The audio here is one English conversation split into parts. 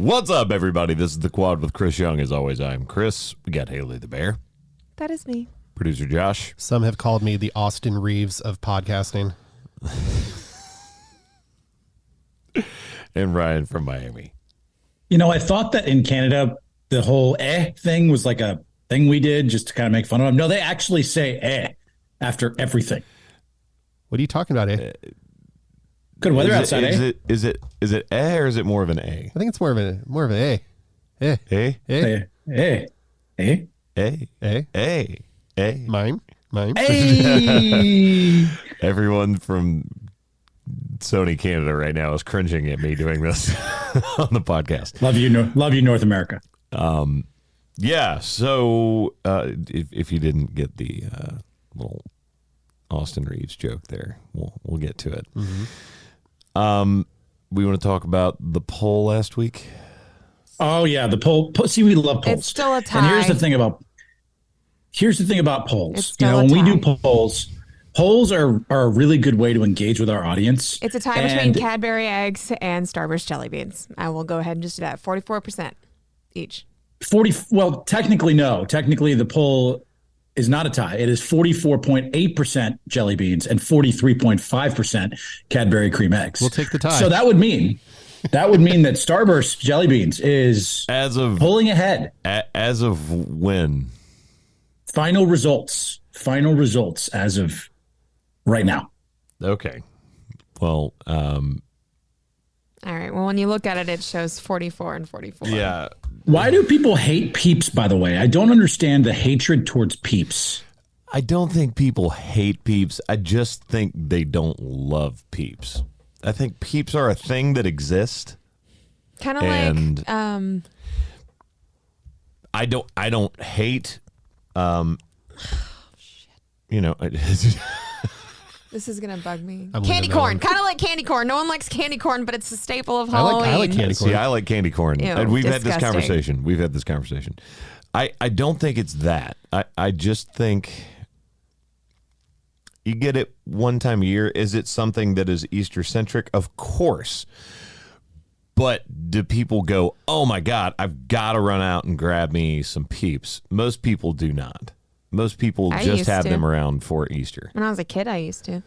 What's up, everybody? This is The Quad with Chris Young. As always, I'm Chris. We got Haley the Bear. That is me. Producer Josh. Some have called me the Austin Reeves of podcasting. And Ryan from Miami. You know, I thought that in Canada, the whole thing was like a thing we did just to kind of make fun of them. No, they actually say after everything. What are you talking about, Good weather outside, Is it or is it more of an A? I think it's more of an A. A? Mine. Hey! Everyone from Sony Canada right now is cringing at me doing this on the podcast. Love you, North America. Yeah, so if you didn't get the little Austin Reeves joke there, we'll get to it. Mm-hmm. We want to talk about the poll last week. Oh yeah, the poll. See, we love polls. It's still a tie. And here's the thing about polls. It's still when we do tie. polls are a really good way to engage with our audience. It's a tie between Cadbury eggs and Starburst jelly beans. I will go ahead and just do that. 44% each. 40. Well, technically, no. Technically, the poll is not a tie. It is 44.8% jelly beans and 43.5% Cadbury cream eggs. We'll take the tie. So that would mean that Starburst jelly beans is pulling ahead. As of when? Final results as of right now. Okay. Well, all right. Well, when you look at it, it shows 44 and 44. yeah. Why do people hate Peeps, by the way? I don't understand the hatred towards Peeps. I don't think people hate Peeps. I just think they don't love Peeps. I think Peeps are a thing that exist. Kind of like I don't hate you know, this is going to bug me. I'm Candy leaving that corn. one. Kind of like candy corn. No one likes candy corn, but it's a staple of Halloween. I like candy corn. See, I like candy corn. Ew, And we've had disgusting. this conversation. I don't think it's that. I just think you get it one time a year. Is it something that is Easter centric? Of course. But do people go, oh my God, I've got to run out and grab me some Peeps? Most people do not. Most people I just used have to. them around for Easter. When I was a kid, I used to.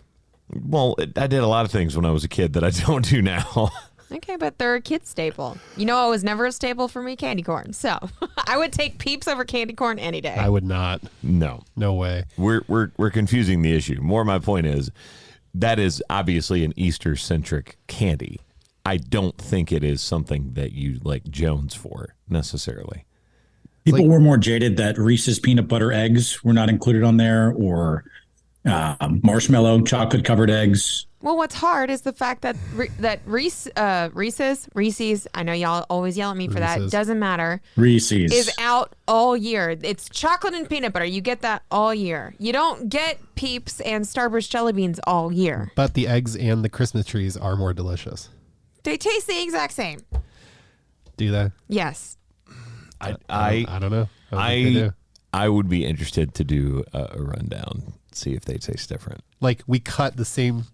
Well, I did a lot of things when I was a kid that I don't do now. Okay, but they're a kid staple. You know, it was never a staple for me, candy corn. So I would take Peeps over candy corn any day. I would not. No. No way. We're confusing the issue. More my point is that is obviously an Easter centric candy. I don't think it is something that you like Jones for necessarily. People were more jaded that Reese's peanut butter eggs were not included on there, or marshmallow chocolate covered eggs. Well, what's hard is the fact that Reese's, I know y'all always yell at me for that. Reese's. Doesn't matter. Reese's Is out all year. It's chocolate and peanut butter. You get that all year. You don't get Peeps and Starburst jelly beans all year. But the eggs and the Christmas trees are more delicious. They taste the exact same. Do they? Yes. I don't know. I don't think they do. I would be interested to do a rundown, see if they taste different. Like we cut the same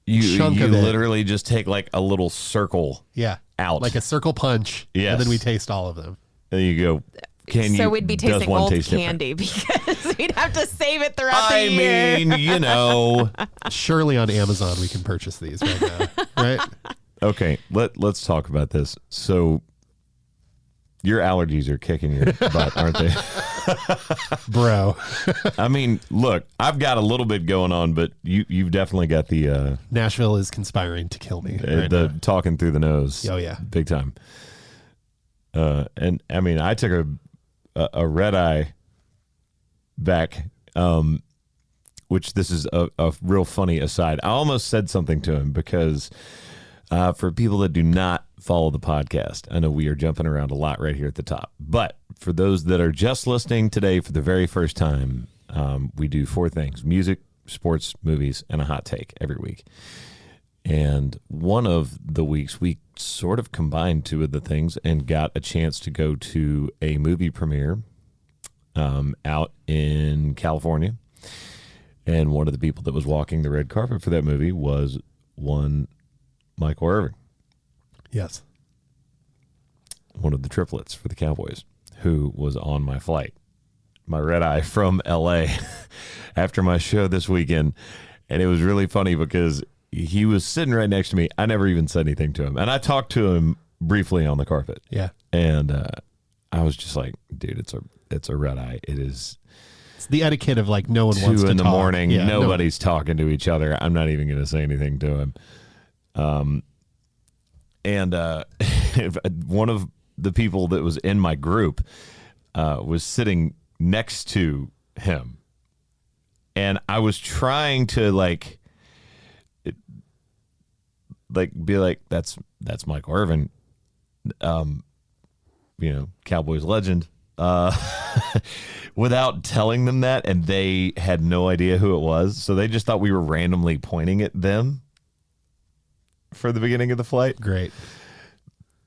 You chunk of it. literally just take like a little circle out. like a circle punch. Yes. And then we taste all of them. and you go, So we'd be does tasting one old taste different? candy because we'd have to save it throughout the I year. mean, you know. Surely on Amazon we can purchase these right now. Right? Okay, let's talk about this. So your allergies are kicking your butt, aren't they? Bro. I mean, look, I've got a little bit going on, but you've definitely got the Nashville is conspiring to kill me. Right now. talking through the nose. Oh, yeah. Big time. And I mean, I took a red eye back, which this is a real funny aside. I almost said something to him because for people that do not follow the podcast, I know we are jumping around a lot right here at the top, but for those that are just listening today for the very first time, we do 4 things: music, sports, movies, and a hot take every week. And one of the weeks we sort of combined 2 of the things and got a chance to go to a movie premiere out in California. And one of the people that was walking the red carpet for that movie was one Michael Irving. Yes. one of the triplets for the Cowboys, who was on my flight, my red eye from LA after my show this weekend. And it was really funny because he was sitting right next to me. I never even said anything to him. And I talked to him briefly on the carpet. Yeah. And I was just like, dude, it's a red eye. It is. It's the etiquette of like no one wants to talk. 2 in the morning. Yeah, Nobody's talking to each other. I'm not even going to say anything to him. And one of the people that was in my group was sitting next to him. And I was trying to be like, that's Michael Irvin, Cowboys legend, without telling them that. And they had no idea who it was. So they just thought we were randomly pointing at them for the beginning of the flight. Great.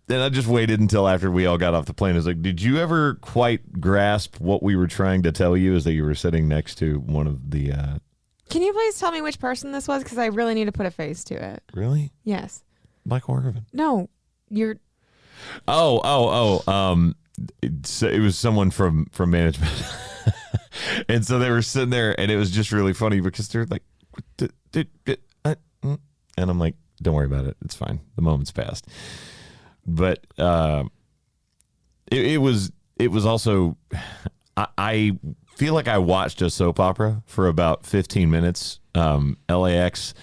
Then I just waited until after we all got off the plane. I was like, did you ever quite grasp what we were trying to tell you, is that you were sitting next to one of the... Can you please tell me which person this was? Because I really need to put a face to it. Really? Yes. Michael Irvin. No, you're... It was someone from management. And so they were sitting there, and it was just really funny because they're like... And I'm like, don't worry about it. It's fine. The moment's passed. But it was also, I feel like I watched a soap opera for about 15 minutes. LAX,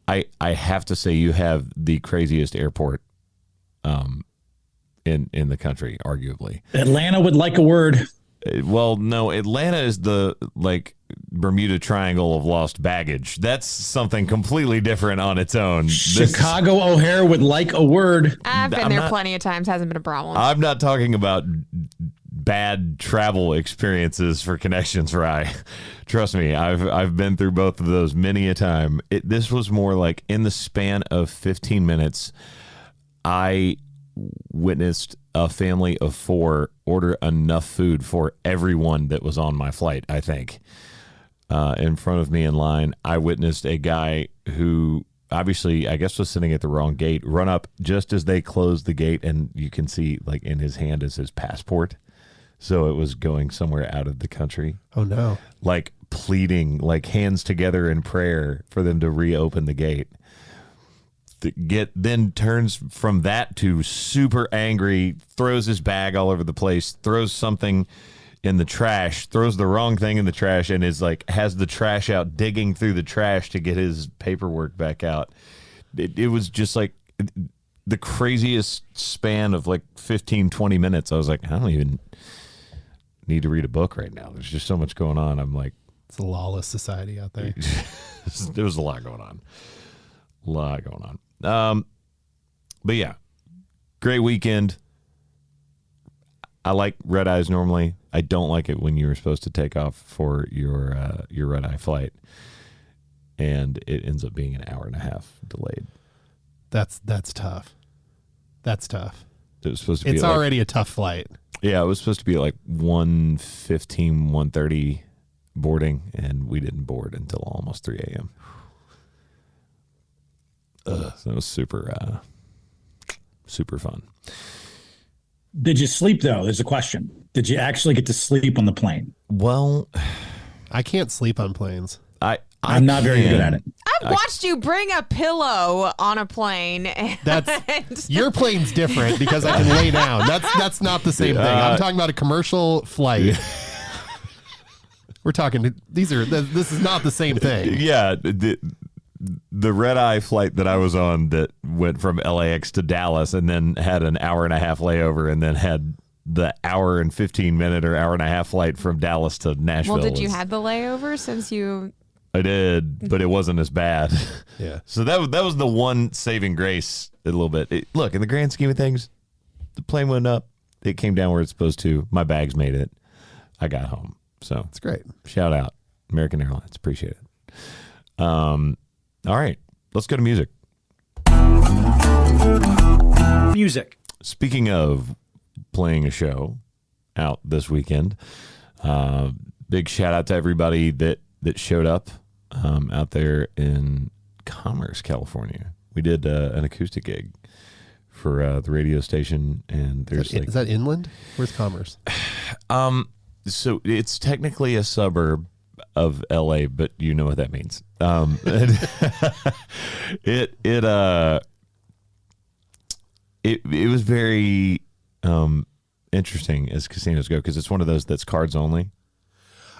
I have to say, you have the craziest airport in the country, arguably. Atlanta would like a word. Well, no, Atlanta is the Bermuda Triangle of lost baggage. That's something completely different on its own. Chicago O'Hare would like a word. I've been there plenty of times. Hasn't been a problem. I'm not talking about bad travel experiences for connections, Rye. Trust me, I've been through both of those many a time. This was more like, in the span of 15 minutes, I witnessed a family of 4 order enough food for everyone that was on my flight, I think. In front of me in line, I witnessed a guy who obviously, I guess, was sitting at the wrong gate, run up just as they closed the gate, and you can see, like, in his hand is his passport. So it was going somewhere out of the country. Oh, no. Like, pleading, like, hands together in prayer for them to reopen the gate. Then turns from that to super angry, throws his bag all over the place, throws something in the trash, throws the wrong thing in the trash, and is like, has the trash out, digging through the trash to get his paperwork back out. It was just like the craziest span of like 15, 20 minutes. I was like, I don't even need to read a book right now. There's just so much going on. I'm like, it's a lawless society out there. There was a lot going on. But yeah, great weekend. I like red eyes normally. I don't like it when you were supposed to take off for your red eye flight, and it ends up being an hour and a half delayed. That's tough. That's tough. It was supposed to be. It's already a tough flight. Yeah, it was supposed to be like 1:15, 1:30 boarding, and we didn't board until almost 3 a.m. So it was super fun. Did you sleep, though? There's a question. Did you actually get to sleep on the plane? Well, I can't sleep on planes. I'm not very good at it. I've watched you bring a pillow on a plane. And Your plane's different because I can lay down. That's not the same thing. I'm talking about a commercial flight. We're talking. This is not the same thing. Yeah. The red eye flight that I was on that went from LAX to Dallas and then had an hour and a half layover and then had the hour and 15 minute or hour and a half flight from Dallas to Nashville. Well, did you have the layover since you... I did, but it wasn't as bad. Yeah. So that was the one saving grace a little bit. Look, in the grand scheme of things, the plane went up. It came down where it's supposed to. My bags made it. I got home. So It's great. shout out American Airlines. Appreciate it. All right, let's go to music. Music. Speaking of playing a show out this weekend, big shout out to everybody that showed up out there in Commerce, California. We did an acoustic gig for the radio station, and there's is that inland? Where's Commerce? So it's technically a suburb of LA, but you know what that means. It was very interesting as casinos go, because it's one of those that's cards only.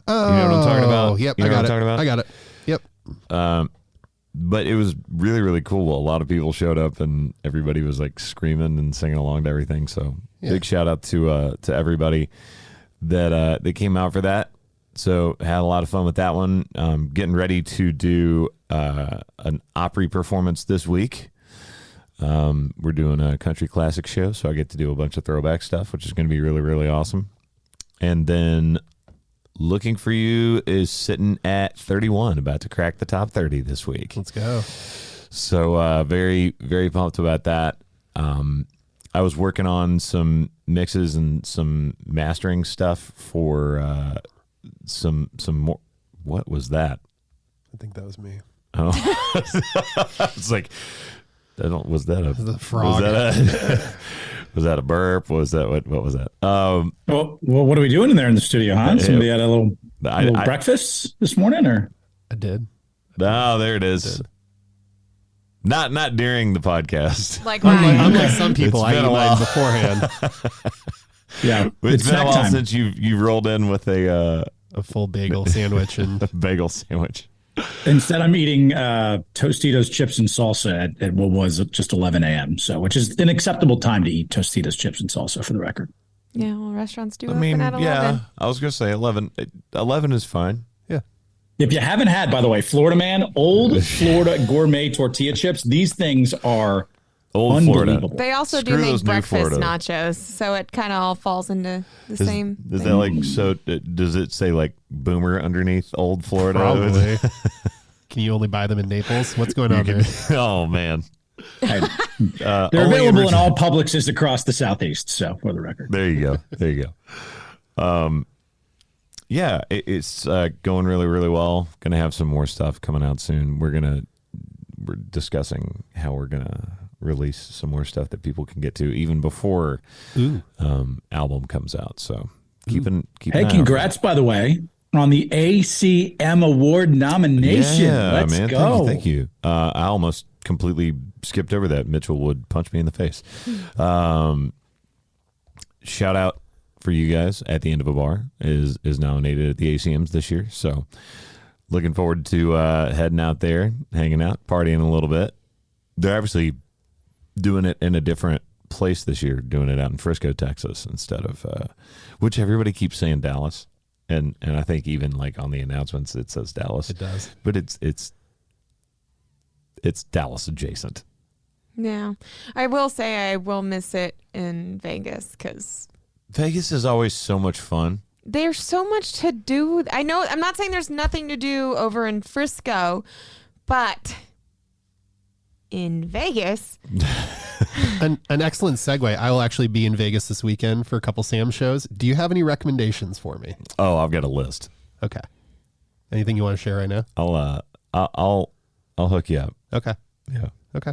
Oh, you know what I'm talking about? Yep, you know I got what I'm it. talking about? I got it. Yep. But it was really, really cool. A lot of people showed up, and everybody was like screaming and singing along to everything. So big shout out to everybody that came out for that. So had a lot of fun with that one. Getting ready to do an Opry performance this week. We're doing a country classic show, so I get to do a bunch of throwback stuff, which is going to be really, really awesome. And then Looking For You is sitting at 31, about to crack the top 30 this week. Let's go. So very, very pumped about that. I was working on some mixes and some mastering stuff for some more. What was that? I think that was me. Oh, it's like, was that The frog. Was that a burp? Was that what was that? Well, what are we doing in there in the studio, huh? Somebody had a little breakfast this morning, or? I did. Oh, there it is. Not during the podcast. Like Ryan. Unlike some people, It's I been eat a mine while. beforehand. Yeah, It's been a snack while time. since you rolled in with a A full bagel sandwich and bagel sandwich. Instead, I'm eating Tostitos chips and salsa at what was just 11 a.m. So, which is an acceptable time to eat Tostitos chips and salsa, for the record. Yeah, well, restaurants do I open mean, at 11. yeah, I was gonna say 11. 11 is fine. yeah. If you haven't had, by the way, Florida Man, old Florida gourmet tortilla chips, these things are Old Florida. unbelievable. They also Screw do make those new breakfast Florida. nachos, so it kind of all falls into the same. Is thing. that like so? Does it say like Boomer underneath Old Florida? Probably. Can you only buy them in Naples? What's going on there? Oh man, They're only available in in all Publixes across the Southeast. So, for the record. there you go. There you go. Yeah, it's going really, really well. Gonna have some more stuff coming out soon. We're discussing how we're gonna release some more stuff that people can get to even before album comes out. So keep an Hey, eye out. congrats, by the way, on the ACM Award nomination. Yeah, Let's man. go. Thank you. I almost completely skipped over that. Mitchell would punch me in the face. Shout out for you guys at the End of a Bar is nominated at the ACMs this year. So looking forward to heading out there, hanging out, partying a little bit. They're obviously doing it in a different place this year, doing it out in Frisco, Texas, instead of which everybody keeps saying Dallas. And I think even like on the announcements it says Dallas. It does. But it's Dallas adjacent. Yeah, I will say I will miss it in Vegas because Vegas is always so much fun. there's so much to do. I know I'm not saying there's nothing to do over in Frisco, but in Vegas, An excellent segue. I will actually be in Vegas this weekend for a couple Sam shows. Do you have any recommendations for me? Oh, I've got a list. Okay. Anything you want to share right now? I'll hook you up. Okay. Yeah. Okay.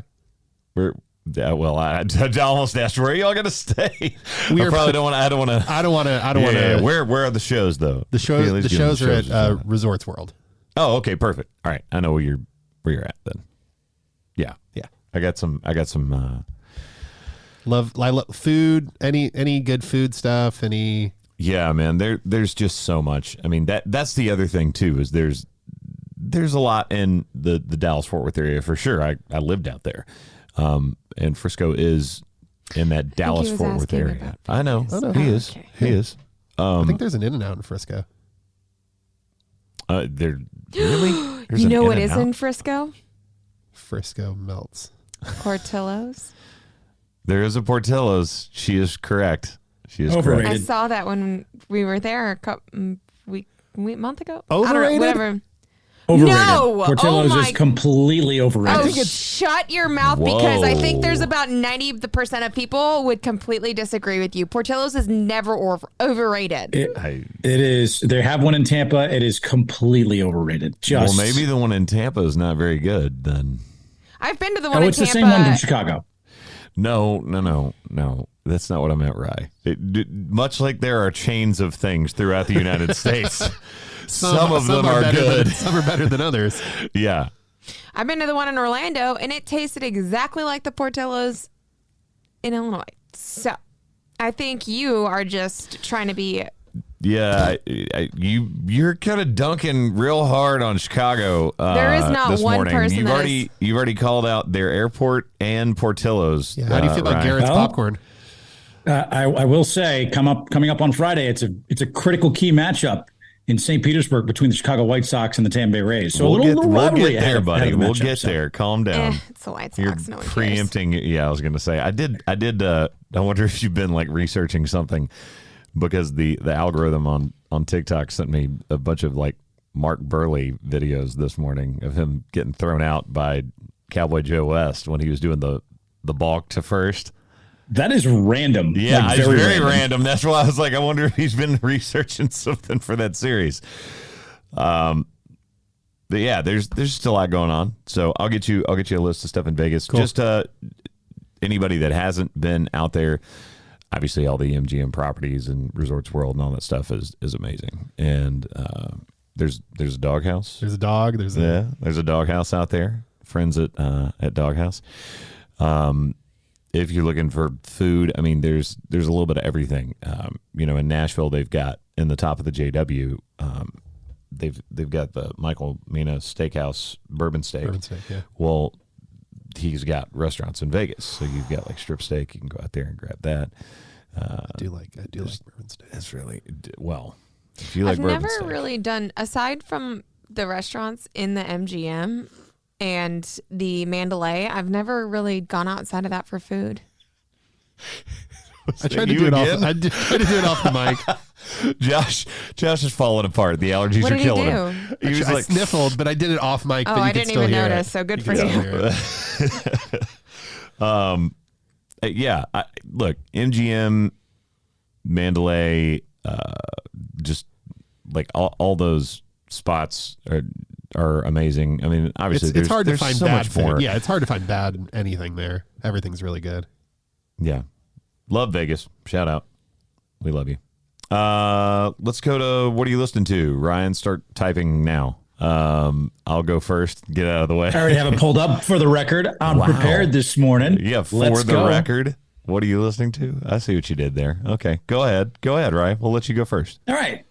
I almost asked where y'all gonna stay. We I are- probably don't want. I don't want to. I don't want to. Where are the shows though? The shows. At least The give them shows are at or something. Resorts World. Oh, okay, perfect. All right, I know where you're at then. Yeah, Yeah. I got some. Love food. Any good food stuff? Any? Yeah, man. There's just so much. I mean, that's the other thing too. Is there's a lot in the Dallas Fort Worth area for sure. I lived out there, and Frisco is in that Dallas was Fort Worth asking area. about I know. Vegas. He Oh, is. okay. He is. I think there's an In-N-Out in Frisco. There really. There's you an know what is In-N-Out? in Frisco? Frisco melts. Portillo's. There is a Portillo's. She is correct. She is Overrated. I correct. saw that when we were there a month ago. Overrated? I don't know, whatever. Overrated. No! Portillo's Oh is my- completely overrated. Oh, shut your mouth because I think there's Whoa. about 90% of people would completely disagree with you. Portillo's is never overrated. It is. They have one in Tampa. It is completely overrated. Well, maybe the one in Tampa is not very good then. I've been to the one Oh, in it's the Tampa. same one from Chicago. No. That's not what I meant, Rye. Much like there are chains of things throughout the United States, some of them are good. Some are better than others. Yeah. I've been to the one in Orlando, and it tasted exactly like the Portillo's in Illinois. So I think you are just trying to be... Yeah, you're kind of dunking real hard on Chicago. There is not this one morning. person You've already called out their airport and Portillo's. Yeah, how do you feel about Ryan? Garrett's popcorn? I will say, coming up on Friday, it's a critical key matchup in St. Petersburg between the Chicago White Sox and the Tampa Bay Rays. So we'll a little rivalry get there, ahead buddy. of the We'll matchup, get so. there. Calm down. It's the White You're Sox. No one cares. preempting. Yeah, I was going to say. I did. I wonder if you've been like researching something, because the algorithm on TikTok sent me a bunch of like Mark Burley videos this morning of him getting thrown out by Cowboy Joe West when he was doing the balk to first. That is random. Yeah, like, it's very random. That's why I was like, I wonder if he's been researching something for that series. But yeah, there's still a lot going on. So I'll get you a list of stuff in Vegas. Cool. Just anybody that hasn't been out there, obviously all the MGM properties and Resorts World and all that stuff is amazing. And there's a doghouse. There's a dog. There's a doghouse out there. Friends at Doghouse. If you're looking for food, I mean, there's a little bit of everything. In Nashville, they've got in the top of the JW, they've got the Michael Mina Steakhouse bourbon steak. Yeah. Well, he's got restaurants in Vegas, so you've got like strip steak. You can go out there and grab that. I do like bourbon steak. That's really well. If you like I've bourbon never steak. really done, aside from the restaurants in the MGM and the Mandalay, I've never really gone outside of that for food. I tried to do it off. I tried to do it off the mic. Josh is falling apart. The allergies What are did he killing do? him. He was I like sniffled, but I did it off mic. Oh, but you I could didn't still even hear notice. it. So good You for could still you. hear it. yeah. Look, MGM, Mandalay, just like all those spots are amazing. I mean, obviously, It's hard to there's find so bad much more. food. Yeah, it's hard to find bad in anything there. Everything's really good. Yeah. Love Vegas. Shout out. We love you. Let's go to what are you listening to? Ryan, start typing now. I'll go first. Get out of the way. I already have it pulled up for the record. I'm Wow. prepared this morning. Yeah, for Let's the go. record. What are you listening to? I see what you did there. Okay. Go ahead, Ryan. We'll let you go first. All right.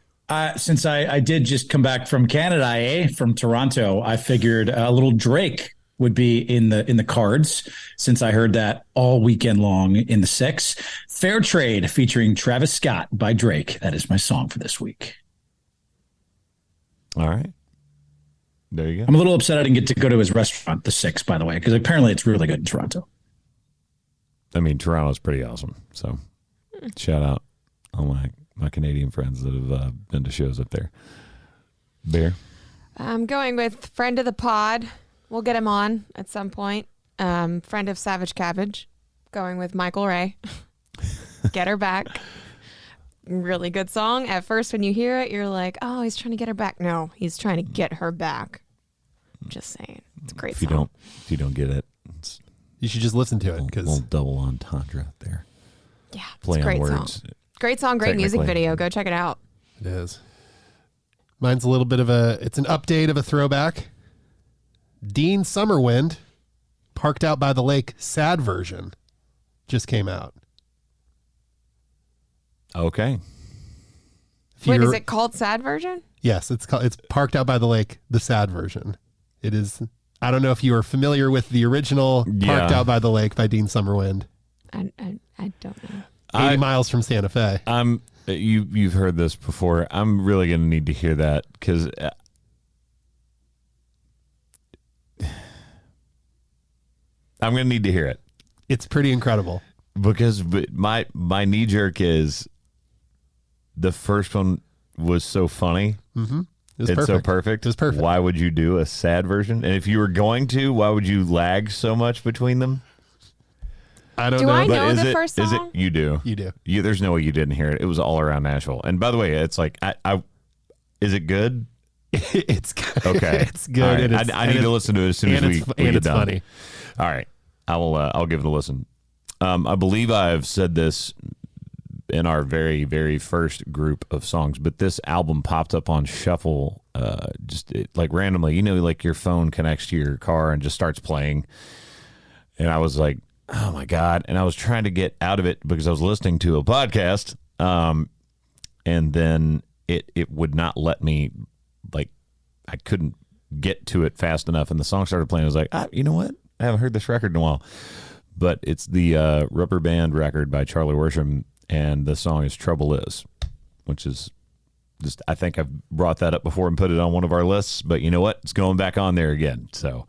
Since I did just come back from Canada, from Toronto, I figured a little Drake would be in the cards, since I heard that all weekend long in the 6. Fair Trade featuring Travis Scott by Drake. That is my song for this week. All right. There you go. I'm a little upset I didn't get to go to his restaurant, the 6, by the way, because apparently it's really good in Toronto. I mean, Toronto's pretty awesome. So shout out all my Canadian friends that have been to shows up there. Bear. I'm going with friend of the pod. We'll get him on at some point. Friend of Savage Cabbage. Going with Michael Ray. Get Her Back. Really good song. At first, when you hear it, you're like, oh, he's trying to get her back. No, he's trying to get her back. Just saying. It's a great song. If you don't get it, it's You should just listen to it a because little double entendre there. Yeah, Play it's a on great words. song. Great song, great music Technically. video. Go check it out. it is. Mine's a little bit of it's an update of a throwback. Dean Summerwind, Parked Out by the Lake, sad version, just came out. Okay. If Wait, is you're- it called Sad Version? Yes, it's Parked Out by the Lake, the sad version. It is. I don't know if you are familiar with the original Parked Yeah. Out by the Lake by Dean Summerwind. I don't know. 80 miles from Santa Fe. You've heard this before. I'm really going to need to hear that because I'm going to need to hear it It's pretty incredible. because my knee jerk is the first one was so funny. Mm-hmm. It was It's perfect. so perfect. It was perfect. Why would you do a sad version? And if you were going to, why would you lag so much between them? I don't Do know. I But know is the it, first is it song? you do? You do. There's no way you didn't hear it. It was all around Nashville. And by the way, it's like I is it good? It's good. Okay, It's good. All right. And I need to listen to it as soon as we and get it's done. funny. All right, I'll give it a listen. I believe I've said this in our very, very first group of songs, but this album popped up on shuffle like randomly. You know, like your phone connects to your car and just starts playing. And I was like, oh my God. And I was trying to get out of it because I was listening to a podcast. And then it would not let me, like, I couldn't get to it fast enough. And the song started playing. I was like, you know what? I haven't heard this record in a while. But it's the Rubber Band record by Charlie Worsham, and the song is Trouble Is, which is just, I think I've brought that up before and put it on one of our lists, but you know what? It's going back on there again. So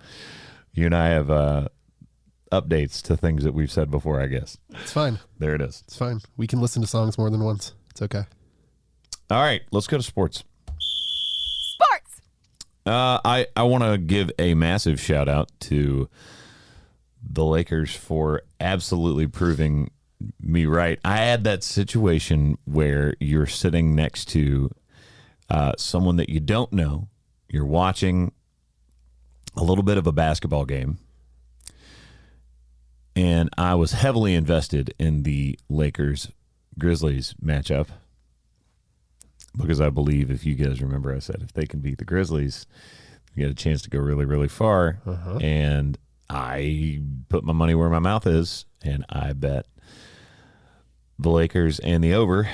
you and I have updates to things that we've said before, I guess. It's fine. There it is. It's fine. We can listen to songs more than once. It's okay. All right, let's go to sports. Sports. I want to give a massive shout out to the Lakers for absolutely proving me right. I had that situation where you're sitting next to someone that you don't know. You're watching a little bit of a basketball game, and I was heavily invested in the Lakers-Grizzlies matchup because I believe, if you guys remember, I said if they can beat the Grizzlies, you get a chance to go really, really far. And I put my money where my mouth is, and I bet the Lakers and the over.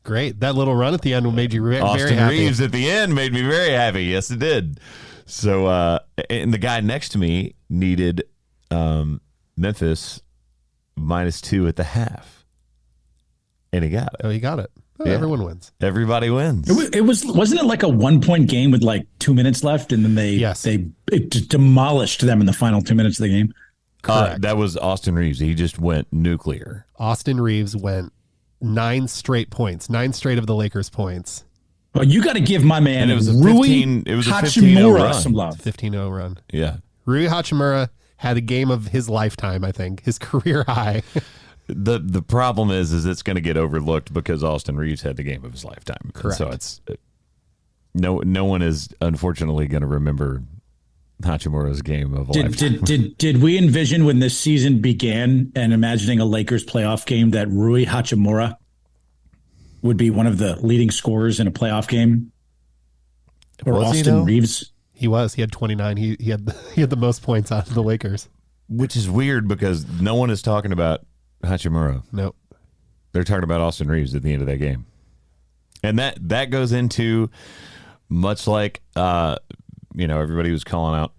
Great. That little run at the end made you very Austin happy. Reeves at the end made me very happy. Yes, it did. So, and the guy next to me needed Memphis -2 at the half, and he got it. Oh, he got it. Oh, Yeah. Everyone wins. Everybody wins. Wasn't it like a 1-point game with like 2 minutes left, and then it demolished them in the final 2 minutes of the game? Correct. That was Austin Reeves. He just went nuclear. Austin Reeves went 9 straight points, 9 straight of the Lakers points. Well, you got to give my man And it was a Rui 15 it was a 15-0 Hachimura run. some love. 15-0 run. Yeah. Rui Hachimura had a game of his lifetime, I think, his career high. The problem is it's going to get overlooked because Austin Reeves had the game of his lifetime. Correct. So it's no one is unfortunately going to remember Hachimura's game of a lifetime. Did we envision when this season began and imagining a Lakers playoff game that Rui Hachimura would be one of the leading scorers in a playoff game? Or Was he, Austin though? Reeves? He had 29. He had the most points out of the Lakers. Which is weird because no one is talking about Hachimura. Nope. They're talking about Austin Reeves at the end of that game. And that goes into much like everybody was calling out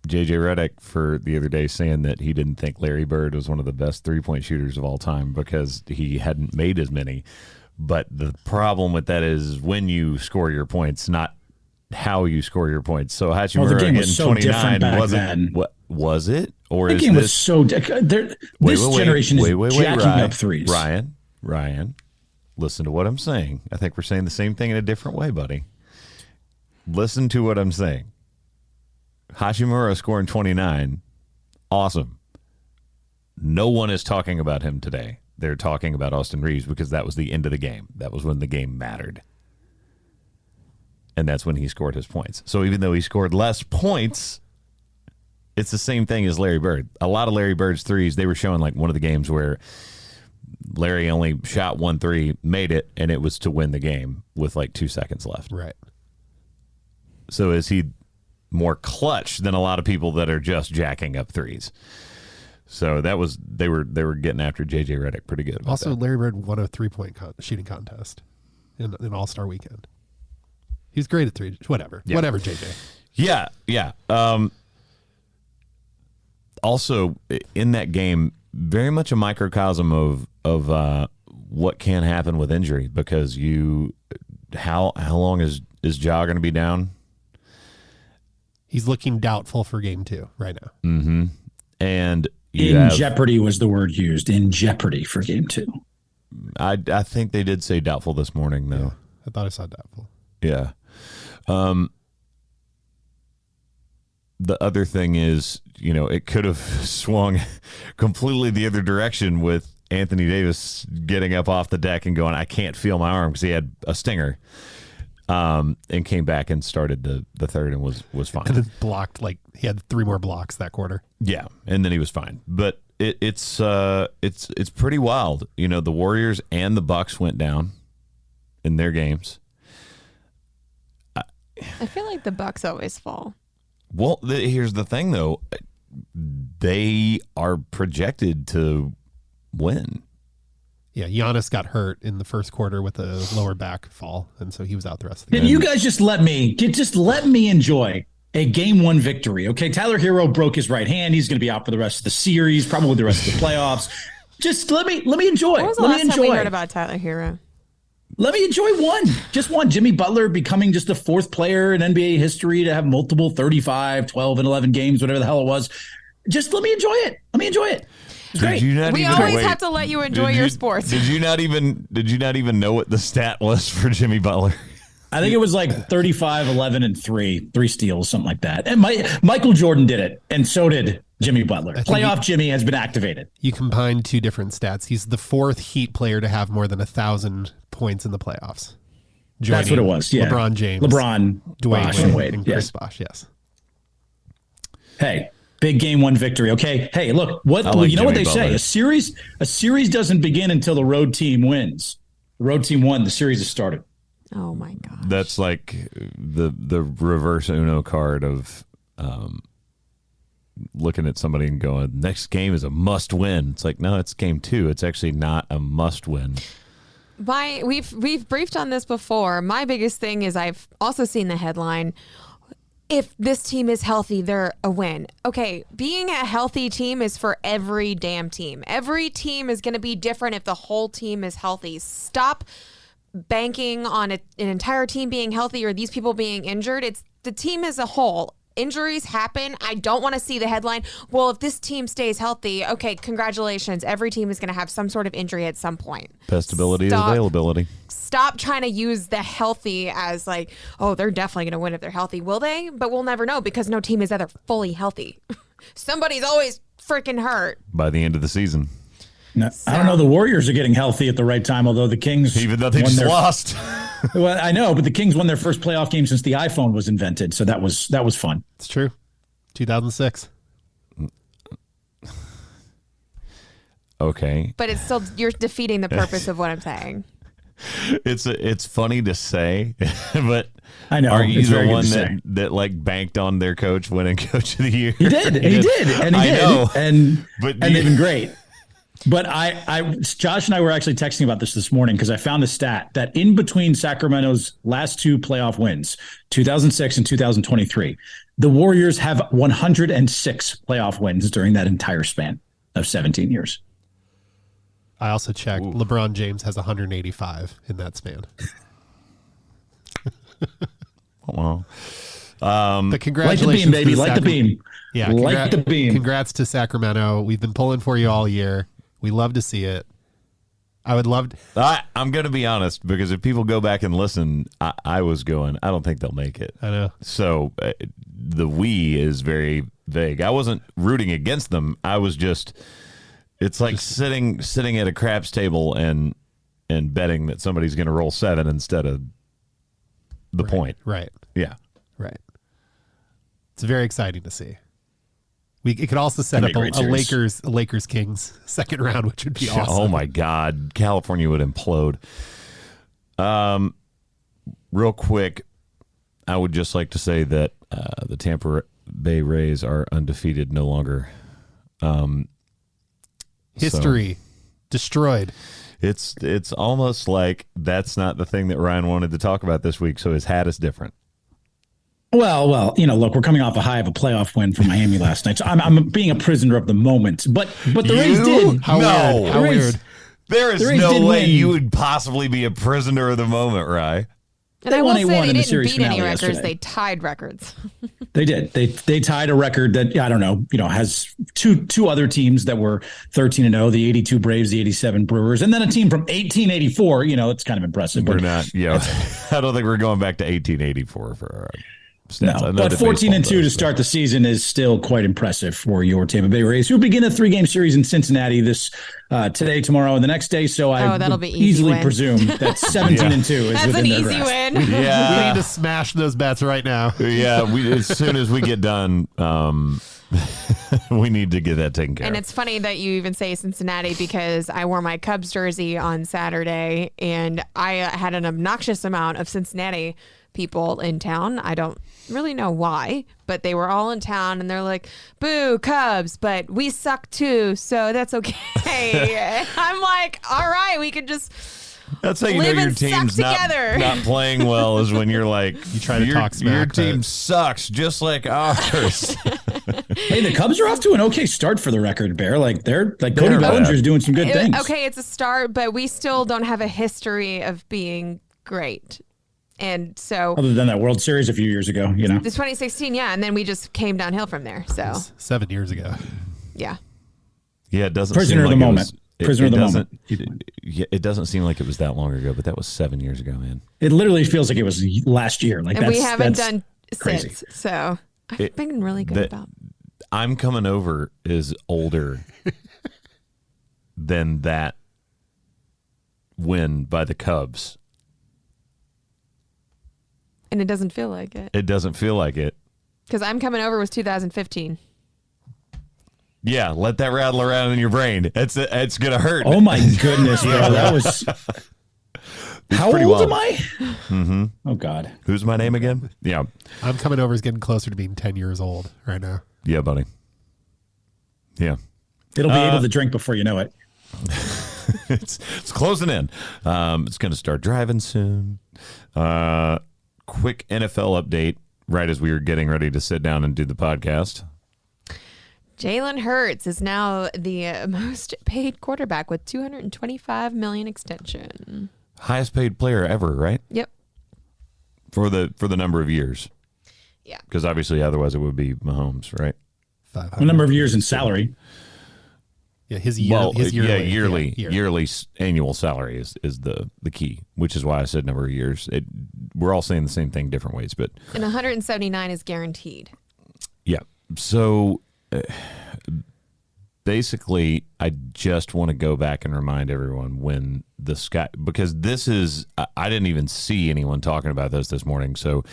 JJ Redick for the other day saying that he didn't think Larry Bird was one of the best 3-point shooters of all time because he hadn't made as many. But the problem with that is when you score your points, not how you score your points. So Hachimura the game was getting so 29 different back wasn't then. what was it? Or The is game this was so this generation is jacking Ryan, up threes. Ryan, listen to what I'm saying. I think we're saying the same thing in a different way, buddy. Listen to what I'm saying. Hachimura scoring 29, awesome. No one is talking about him today. They're talking about Austin Reeves because that was the end of the game. That was when the game mattered. And that's when he scored his points. So even though he scored less points, it's the same thing as Larry Bird. A lot of Larry Bird's threes, they were showing like one of the games where Larry only shot 1 3, made it, and it was to win the game with like 2 seconds left. Right. So is he more clutch than a lot of people that are just jacking up threes? So that was they were getting after JJ Redick pretty good. Also, that. Larry Bird won a 3-point shooting contest in All-Star Weekend. He's great at three. Whatever, JJ. Yeah. Also, in that game, very much a microcosm of what can happen with injury because how long is Ja going to be down? He's looking doubtful for game 2 right now. Mm-hmm. And jeopardy was the word used. In jeopardy for game 2. I think they did say doubtful this morning, though. Yeah, I thought I saw doubtful. Yeah. The other thing is, it could have swung completely the other direction with Anthony Davis getting up off the deck and going, I can't feel my arm because he had a stinger. And came back and started the third and was fine. And then blocked, he had 3 more blocks that quarter. Yeah, and then he was fine. But it's pretty wild. You know, the Warriors and the Bucks went down in their games. I feel like the Bucks always fall. Well, here's the thing, though. They are projected to win. Yeah, Giannis got hurt in the first quarter with a lower back fall, and so he was out the rest of the Can game. you guys just let me enjoy a game 1 victory? Okay, Tyler Hero broke his right hand. He's going to be out for the rest of the series, probably the rest of the playoffs. Just let me enjoy. When was the last time we heard about Tyler Hero? Let me enjoy one. Just one. Jimmy Butler becoming just the 4th player in NBA history to have multiple 35, 12, and 11 games, whatever the hell it was. Just let me enjoy it. Let me enjoy it. We always have to let you enjoy your sports. Did you not even know what the stat was for Jimmy Butler? I think it was like 35, 11, and 3 steals, something like that. And Michael Jordan did it, and so did Jimmy Butler. Playoff Jimmy has been activated. You combined 2 different stats. He's the 4th Heat player to have more than 1,000 points in the playoffs. That's what it was. Yeah. LeBron James, Dwayne Wade, and Chris Bosh. Yes. Hey, big game 1 victory. Okay. Hey, look, you know Jimmy what they Butler. say? A series doesn't begin until the road team wins. The road team won. The series has started. Oh my gosh. That's like the reverse Uno card of looking at somebody and going, next game is a must win. It's like, no, it's game 2. It's actually not a must win. We've briefed on this before. My biggest thing is I've also seen the headline, if this team is healthy, they're a win. Okay, being a healthy team is for every damn team. Every team is going to be different if the whole team is healthy. Stop banking on an entire team being healthy or these people being injured. It's the team as a whole. Injuries happen. I don't want to see the headline, well, if this team stays healthy, okay, congratulations. Every team is going to have some sort of injury at some point. Best ability is availability. Stop trying to use the healthy as like, oh, they're definitely going to win if they're healthy. Will they? But we'll never know because no team is ever fully healthy. Somebody's always freaking hurt. By the end of the season. No, I don't know. The Warriors are getting healthy at the right time, although the Kings, even though they just lost. Well, I know, but the Kings won their first playoff game since the iPhone was invented, so that was fun. It's true. 2006. Okay, but it's still, you're defeating the purpose of what I'm saying. It's funny to say, but I know. Are you the one that like banked on their coach winning Coach of the Year? He did, and he did, and they've been great. But Josh and I were actually texting about this morning because I found a stat that in between Sacramento's last 2 playoff wins, 2006 and 2023, the Warriors have 106 playoff wins during that entire span of 17 years. I also checked. Ooh. LeBron James has 185 in that span. Well, but congratulations, like the beam, baby, like the beam. Yeah, like the beam. Congrats to Sacramento. We've been pulling for you all year. We love to see it. I would love to. I'm going to be honest, because if people go back and listen, I was going, I don't think they'll make it. I know. So the we is very vague. I wasn't rooting against them. I was just, it's like sitting at a craps table and betting that somebody's going to roll 7 instead of the point. Right. Yeah. Right. It's very exciting to see. It could also set up a Lakers Kings second round, which would be awesome. Oh my God, California would implode. Real quick, I would just like to say that the Tampa Bay Rays are undefeated no longer. History destroyed. It's almost like that's not the thing that Ryan wanted to talk about this week. So his hat is different. Well, look, we're coming off a high of a playoff win for Miami last night. So I'm being a prisoner of the moment. But the Rays did. How weird. There is no way you would possibly be a prisoner of the moment, Ryan. And I will say they didn't beat any records. Yesterday. They tied records. They did. They tied a record that, I don't know, has two other teams that were 13-0, the 82 Braves, the 87 Brewers, and then a team from 1884. It's kind of impressive. We're not. Yeah, I don't think we're going back to 1884 for our stats. No, but 14-2 to start the season is still quite impressive for your Tampa Bay Rays, who begin a 3-game series in Cincinnati today, tomorrow, and the next day. So I be easily presume that 17-2 is That's within an their easy grasp. win. Yeah, we need to smash those bets right now. Yeah, as soon as we get done, We need to get that taken care And of. it's funny that you even say Cincinnati because I wore my Cubs jersey on Saturday and I had an obnoxious amount of Cincinnati people in town. I don't really know why, but they were all in town and they're like, boo, Cubs, but we suck too, so that's okay. I'm like, all right, we could just That's how you know live your and suck team's together. not playing well is when you're like, You try to talk smack, Your but- team sucks just like ours. Hey, the Cubs are off to an okay start for the record, Bear. Like they're like Cody They're bad. Bellinger's doing some good things. Okay, it's a start, but we still don't have a history of being great. And so Other than that World Series a few years ago, you know. the 2016, yeah, and then we just came downhill from there. So 7 years ago. yeah. Yeah, it doesn't Prisoner seem of the like moment. It Prisoner of the doesn't- moment. It doesn't seem like it was that long ago, but that was 7 years ago, man. It literally feels like it was last year. Like And we haven't that's done crazy. since. So I've It- been really good that- about I'm coming over is older than that win by the Cubs. and it doesn't feel like it. It doesn't feel like it. Because I'm coming over was 2015. Yeah, let that rattle around in your brain. It's gonna hurt. Oh my goodness, bro. That was how pretty old wild. am I? Mm-hmm. Oh God. Who's my name again? Yeah, I'm coming over is getting closer to being 10 years old right now. yeah, buddy. Yeah, It'll be able to drink before you know it. it's closing in. It's gonna start driving soon. Quick NFL update. Right as we were getting ready to sit down and do the podcast. Jalen Hurts is now the most paid quarterback with $225 million extension. Highest paid player ever, right? Yep. For the number of years. Yeah. Because obviously otherwise it would be Mahomes, right? 500. A number of years in salary. Yeah, his yearly. Yearly annual salary is the key, which is why I said number of years. We're all saying the same thing different ways, but And 179 is guaranteed. yeah. So basically, I just want to go back and remind everyone when the sky, because this is, I didn't even see anyone talking about this morning. So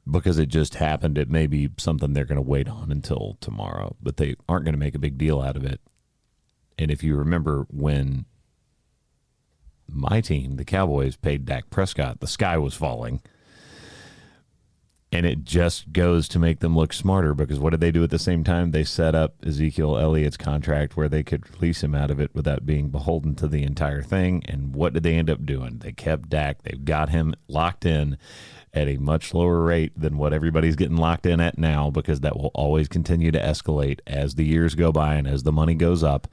because it just happened, it may be something they're going to wait on until tomorrow, but they aren't going to make a big deal out of it. And if you remember when my team, the Cowboys, paid Dak Prescott, the sky was falling. And it just goes to make them look smarter, because what did they do at the same time? They set up Ezekiel Elliott's contract where they could release him out of it without being beholden to the entire thing. And what did they end up doing? They kept Dak. They've got him locked in at a much lower rate than what everybody's getting locked in at now, because that will always continue to escalate as the years go by and as the money goes up.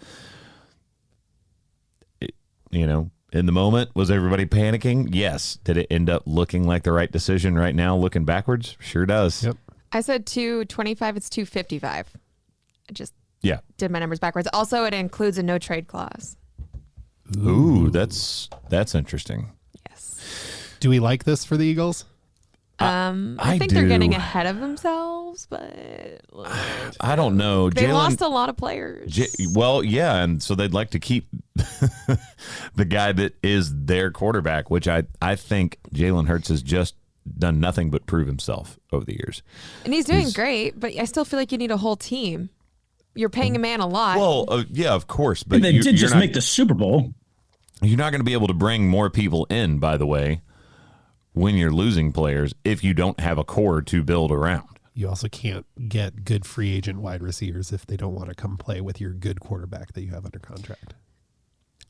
In the moment, was everybody panicking? Yes. Did it end up looking like the right decision right now, looking backwards? Sure does. Yep. I said 225, it's 255. I just Yeah. did my numbers backwards. Also, it includes a no trade clause. Ooh, that's interesting. Yes. Do we like this for the Eagles? I I think they're getting do. ahead of themselves, but I don't know. they Jalen- lost a lot of players. Well, yeah, and so they'd like to keep the guy that is their quarterback, which I think Jalen Hurts has just done nothing but prove himself over the years. And he's doing great, but I still feel like you need a whole team. You're paying a man a lot. Well, yeah, of course, but And they did you're just not, make the Super Bowl. you're not going to be able to bring more people in, by the way, when you're losing players if you don't have a core to build around. You also can't get good free agent wide receivers if they don't want to come play with your good quarterback that you have under contract.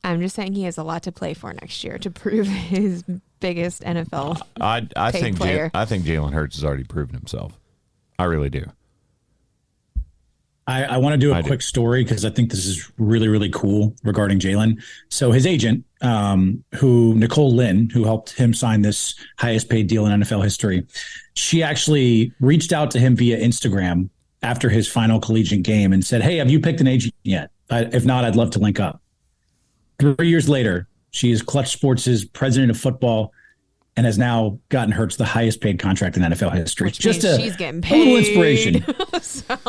I'm just saying he has a lot to play for next year to prove his biggest NFL. I Paid think player. I think Jalen Hurts has already proven himself. I really do. I want to do a quick story because I think this is really, really cool regarding Jalen. So his agent, Nicole Lynn, who helped him sign this highest paid deal in NFL history, she actually reached out to him via Instagram after his final collegiate game and said, "Hey, have you picked an agent yet? If not, I'd love to link up." 3 years later, she is Clutch Sports' president of football and has now gotten Hurts the highest paid contract in NFL history. Which means she's getting paid. a little inspiration.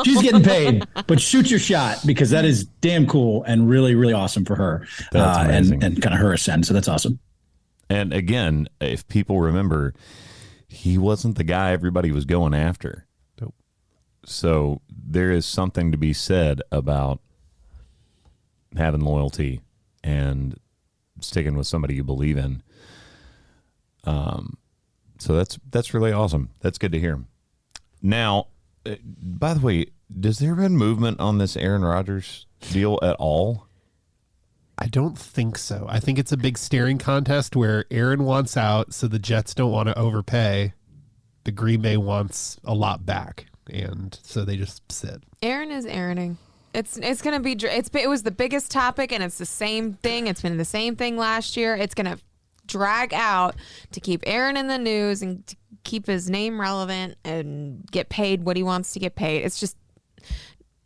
She's getting paid, but shoot your shot, because that is damn cool and really, really awesome for her. That's amazing. And kind of her ascend. So that's awesome. And again, if people remember, he wasn't the guy everybody was going after. Nope. So there is something to be said about having loyalty and sticking with somebody you believe in. So that's really awesome. That's good to hear. Now, by the way, has there been movement on this Aaron Rodgers deal at all? I don't think so. I think it's a big staring contest where Aaron wants out, so the Jets don't want to overpay. The Green Bay wants a lot back, and so they just sit. Aaron is Aaroning. It's gonna be. It was the biggest topic, and it's the same thing. It's been the same thing last year. It's gonna drag out to keep Aaron in the news and to keep his name relevant and get paid what he wants to get paid. It's just.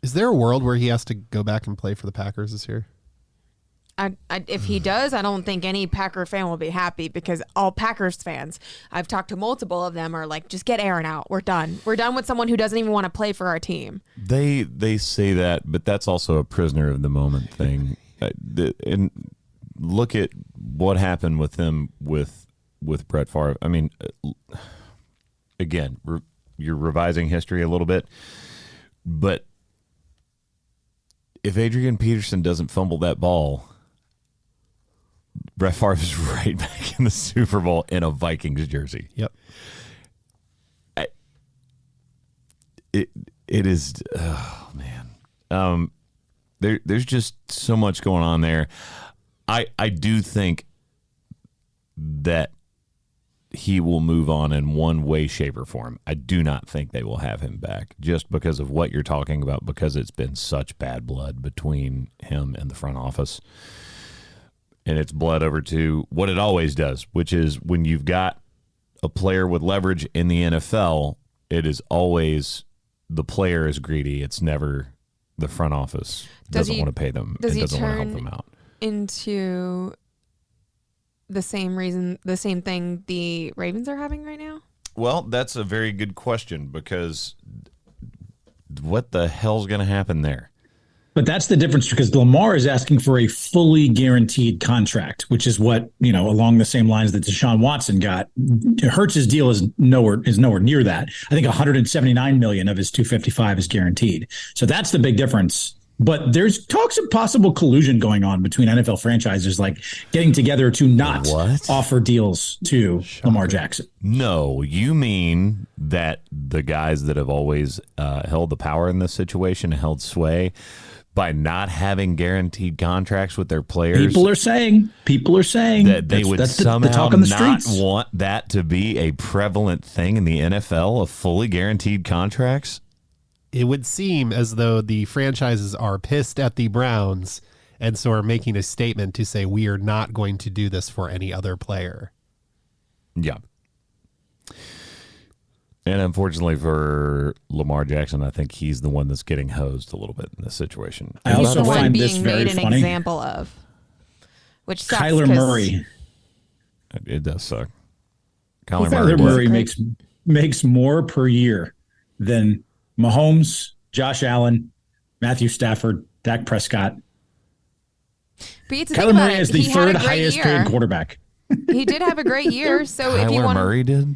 Is there a world where he has to go back and play for the Packers this year? If he does, I don't think any Packer fan will be happy because all Packers fans, I've talked to multiple of them, are like, just get Aaron out. We're done. We're done with someone who doesn't even want to play for our team. They say that, but that's also a prisoner of the moment thing. And look at what happened with them with Brett Favre. I mean, again, you're revising history a little bit, but if Adrian Peterson doesn't fumble that ball, Brett Favre is right back in the Super Bowl in a Vikings jersey. Yep. It is, oh man. There's just so much going on there. I do think that he will move on in one way, shape, or form. I do not think they will have him back just because of what you're talking about, because it's been such bad blood between him and the front office. And it's blood over to what it always does, which is when you've got a player with leverage in the NFL, it is always the player is greedy. It's never the front office doesn't want to pay them and doesn't want to help them out. Into the same thing the Ravens are having right now? Well, that's a very good question, because what the hell's going to happen there? But that's the difference, because Lamar is asking for a fully guaranteed contract, which is what, along the same lines that Deshaun Watson got. Hurts's deal is nowhere near that. I think 179 million of his 255 is guaranteed. So that's the big difference. But there's talks of possible collusion going on between NFL franchises, like getting together to not offer deals to Lamar Jackson. No, you mean that the guys that have always held the power in this situation, held sway, by not having guaranteed contracts with their players. People are saying that they would somehow not want that to be a prevalent thing in the NFL, of fully guaranteed contracts. It would seem as though the franchises are pissed at the Browns and so are making a statement to say, we are not going to do this for any other player. Yeah. And unfortunately for Lamar Jackson, I think he's the one that's getting hosed a little bit in this situation. I also find this being very made an funny. example of, which sucks. Kyler Murray. It does suck. Kyler Murray makes more per year than Mahomes, Josh Allen, Matthew Stafford, Dak Prescott. But Kyler Murray is the third highest paid quarterback. He did have a great year. So if you Kyler want Murray did?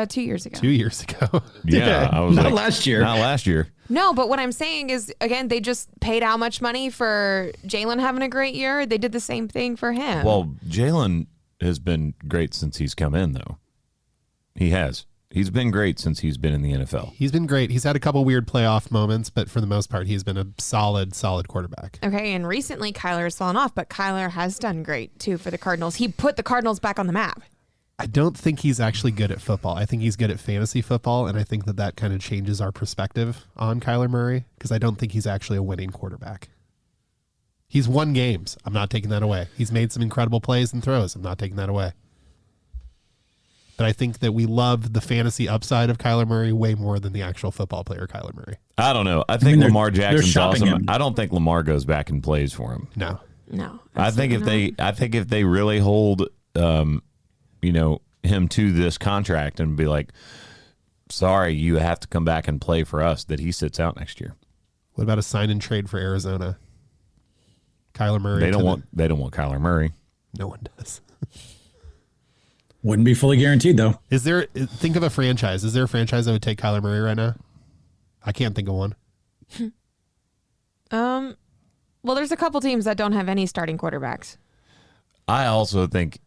2 years ago. 2 years ago. Yeah, I was Not last year. Not last year. No, but what I'm saying is, again, they just paid how much money for Jalen having a great year? They did the same thing for him. Well, Jalen has been great since he's come in, though. He has. He's been great since he's been in the NFL. He's been great. He's had a couple weird playoff moments, but for the most part, he's been a solid quarterback. Okay, and recently Kyler has fallen off, but Kyler has done great, too, for the Cardinals. He put the Cardinals back on the map. I don't think he's actually good at football. I think he's good at fantasy football, and I think that kind of changes our perspective on Kyler Murray, because I don't think he's actually a winning quarterback. He's won games. I'm not taking that away. He's made some incredible plays and throws. I'm not taking that away. But I think that we love the fantasy upside of Kyler Murray way more than the actual football player Kyler Murray. I don't know. I think Lamar Jackson's awesome. him. I don't think Lamar goes back and plays for him. No. I think if they really hold him to this contract and be like, sorry, you have to come back and play for us, that he sits out next year. What about a sign and trade for Arizona? Kyler Murray. They don't want Kyler Murray. No one does. Wouldn't be fully guaranteed, though. Think of a franchise. Is there a franchise that would take Kyler Murray right now? I can't think of one. Well, there's a couple teams that don't have any starting quarterbacks. I also think,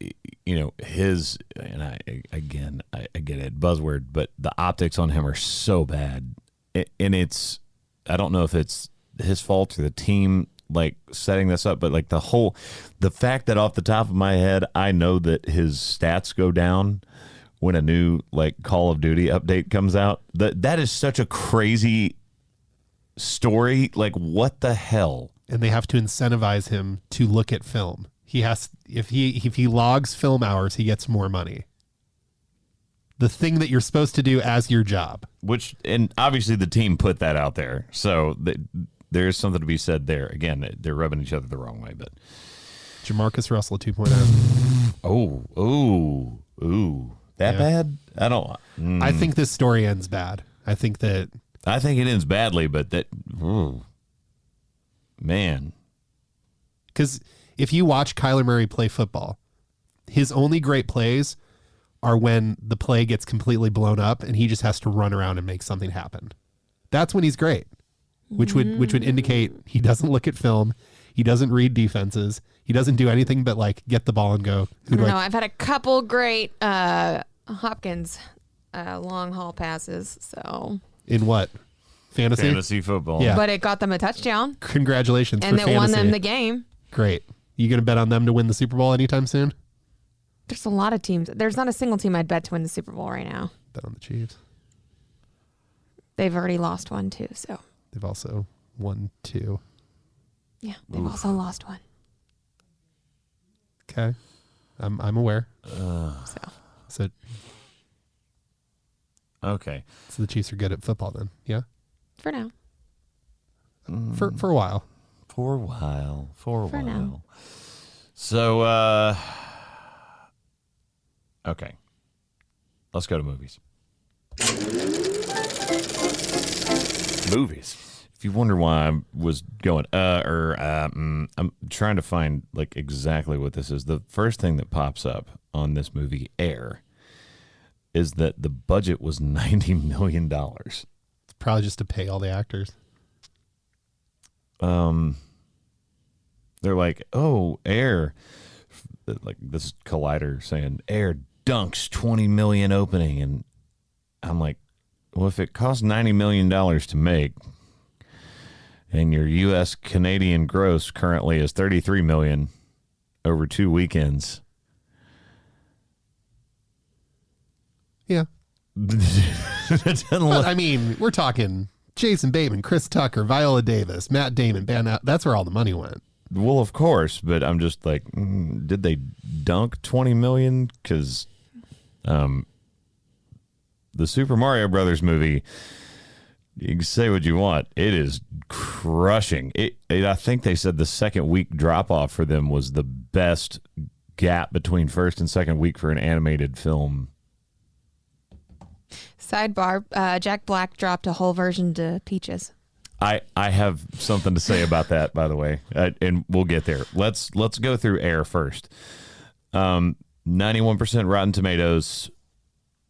his, and I get it, buzzword, but the optics on him are so bad. And I don't know if it's his fault or the team like setting this up, but like the fact that off the top of my head, I know that his stats go down when a new like Call of Duty update comes out. That is such a crazy story. Like, what the hell? And they have to incentivize him to look at film. He has, if he logs film hours, he gets more money. The thing that you're supposed to do as your job. And obviously the team put that out there. So there's something to be said there. Again, they're rubbing each other the wrong way, but Jamarcus Russell 2.0. That bad? I don't. I think this story ends bad. I think it ends badly, but man. Because if you watch Kyler Murray play football, his only great plays are when the play gets completely blown up and he just has to run around and make something happen. That's when he's great, which would indicate he doesn't look at film, he doesn't read defenses, he doesn't do anything but like get the ball and go. I've had a couple great Hopkins long haul passes. So in what? Fantasy football. Yeah. But it got them a touchdown. Congratulations and for it fantasy. won them the game. Great. You going to bet on them to win the Super Bowl anytime soon? There's a lot of teams. There's not a single team I'd bet to win the Super Bowl right now. Bet on the Chiefs. They've already lost one too, so. They've also won 2. Yeah, they've also lost one. Okay. I'm aware. So okay. So the Chiefs are good at football then. Yeah. For now. For a while. For a while. For now. So okay. Let's go to movies. If you wonder why I was going I'm trying to find like exactly what this is. The first thing that pops up on this movie, Air, is that the budget was $90 million. It's probably just to pay all the actors. They're like, oh, Air, like this Collider saying Air dunks 20 million opening, and I'm like, well, if it costs $90 million to make, and your U.S. Canadian gross currently is $33 million over 2 weekends. Yeah. But, I mean, we're talking Jason Bateman, Chris Tucker, Viola Davis, Matt Damon, that's where all the money went. Well, of course, but I'm just like, did they dunk 20 million? Because the Super Mario Brothers movie, you can say what you want, it is crushing. I think they said the second week drop off for them was the best gap between first and second week for an animated film. Sidebar, Jack Black dropped a whole version to Peaches. I have something to say about that, by the way, and we'll get there. Let's go through Air first. 91% Rotten Tomatoes,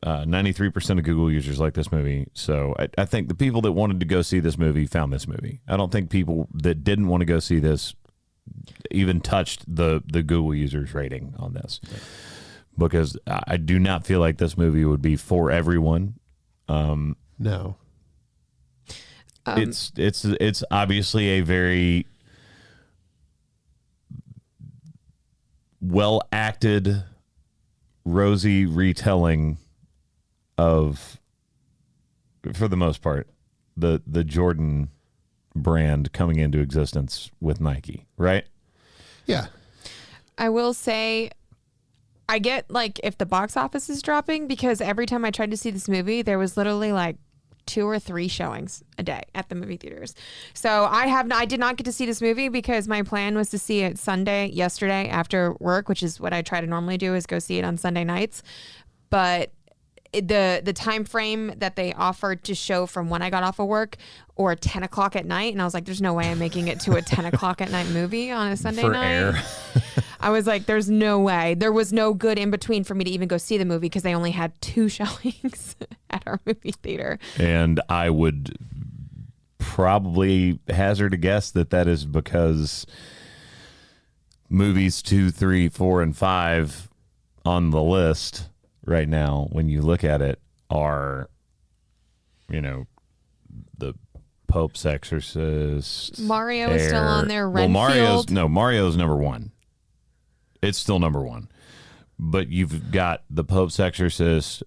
93% of Google users like this movie. So I think the people that wanted to go see this movie found this movie. I don't think people that didn't want to go see this even touched the Google users rating on this, because I do not feel like this movie would be for everyone. No. It's obviously a very well acted, rosy retelling of, for the most part, the Jordan brand coming into existence with Nike, right? Yeah. I will say, I get like if the box office is dropping, because every time I tried to see this movie, there was literally like 2 or 3 showings a day at the movie theaters. So I did not get to see this movie because my plan was to see it yesterday after work, which is what I try to normally do, is go see it on Sunday nights. But the time frame that they offered to show from when I got off of work or 10 o'clock at night, and I was like, there's no way I'm making it to a 10 o'clock at night movie on a Sunday for night. Air. I was like, there's no way. There was no good in between for me to even go see the movie because they only had 2 showings at our movie theater. And I would probably hazard a guess that is because movies 2, 3, 4, and 5 on the list right now, when you look at it, are, the Pope's Exorcist. Mario's still on there. Well, Renfield. Mario's number one. It's still number one. But you've got the Pope's Exorcist,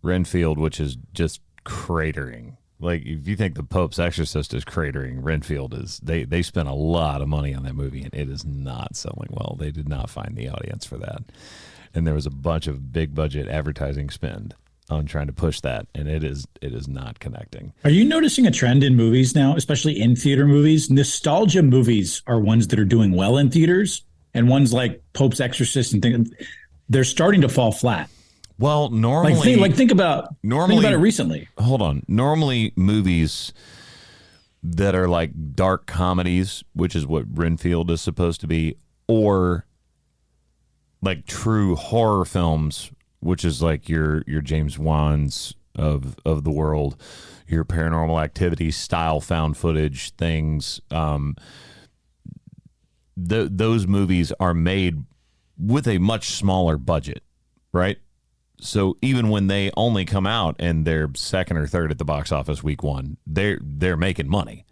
Renfield, which is just cratering. Like, if you think the Pope's Exorcist is cratering, Renfield is. They spent a lot of money on that movie, and it is not selling well. They did not find the audience for that. And there was a bunch of big budget advertising spend on trying to push that, and it is not connecting. Are you noticing a trend in movies now, especially in theater movies? Nostalgia movies are ones that are doing well in theaters, and ones like Pope's Exorcist and things, they're starting to fall flat. Well, normally, think about it recently. Hold on. Normally, movies that are like dark comedies, which is what Renfield is supposed to be, or like true horror films, which is like your James Wan's of the world, your Paranormal Activity style found footage things. Those movies are made with a much smaller budget, right? So even when they only come out and they're second or third at the box office week one, they're making money.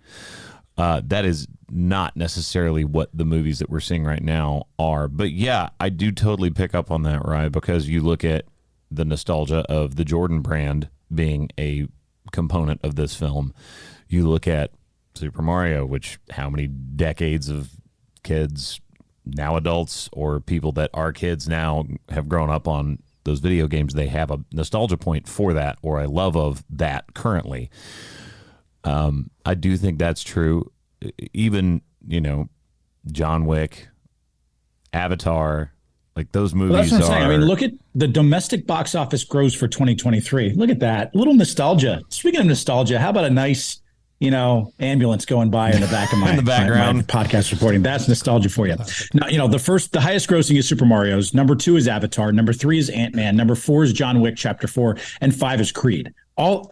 That is not necessarily what the movies that we're seeing right now are. But yeah, I do totally pick up on that, right? Because you look at the nostalgia of the Jordan brand being a component of this film. You look at Super Mario, which how many decades of kids, now adults, or people that are kids now have grown up on those video games, they have a nostalgia point for that, or a love of that currently. I do think that's true. Even, John Wick, Avatar, like those movies. Well, that's what I'm saying. I mean, look at the domestic box office gross for 2023. Look at that. A little nostalgia. Speaking of nostalgia, how about a nice, ambulance going by in the back of my, in the background. My podcast reporting? That's nostalgia for you. Now, the highest grossing is Super Mario's. Number 2 is Avatar. Number 3 is Ant-Man. Number 4 is John Wick Chapter 4. And 5 is Creed. All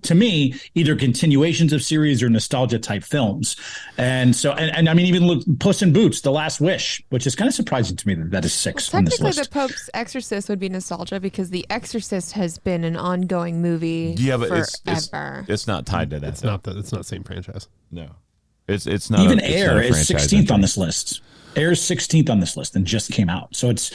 to me, either continuations of series or nostalgia type films. And so, and I mean, even look, Puss in Boots, The Last Wish, which is kind of surprising to me that is 6 on this list. Technically, the Pope's Exorcist would be nostalgia because The Exorcist has been an ongoing movie forever. It's not tied to that. It's not the same franchise. No, it's not. Even Air is 16th on this list. Air is 16th on this list and just came out. So it's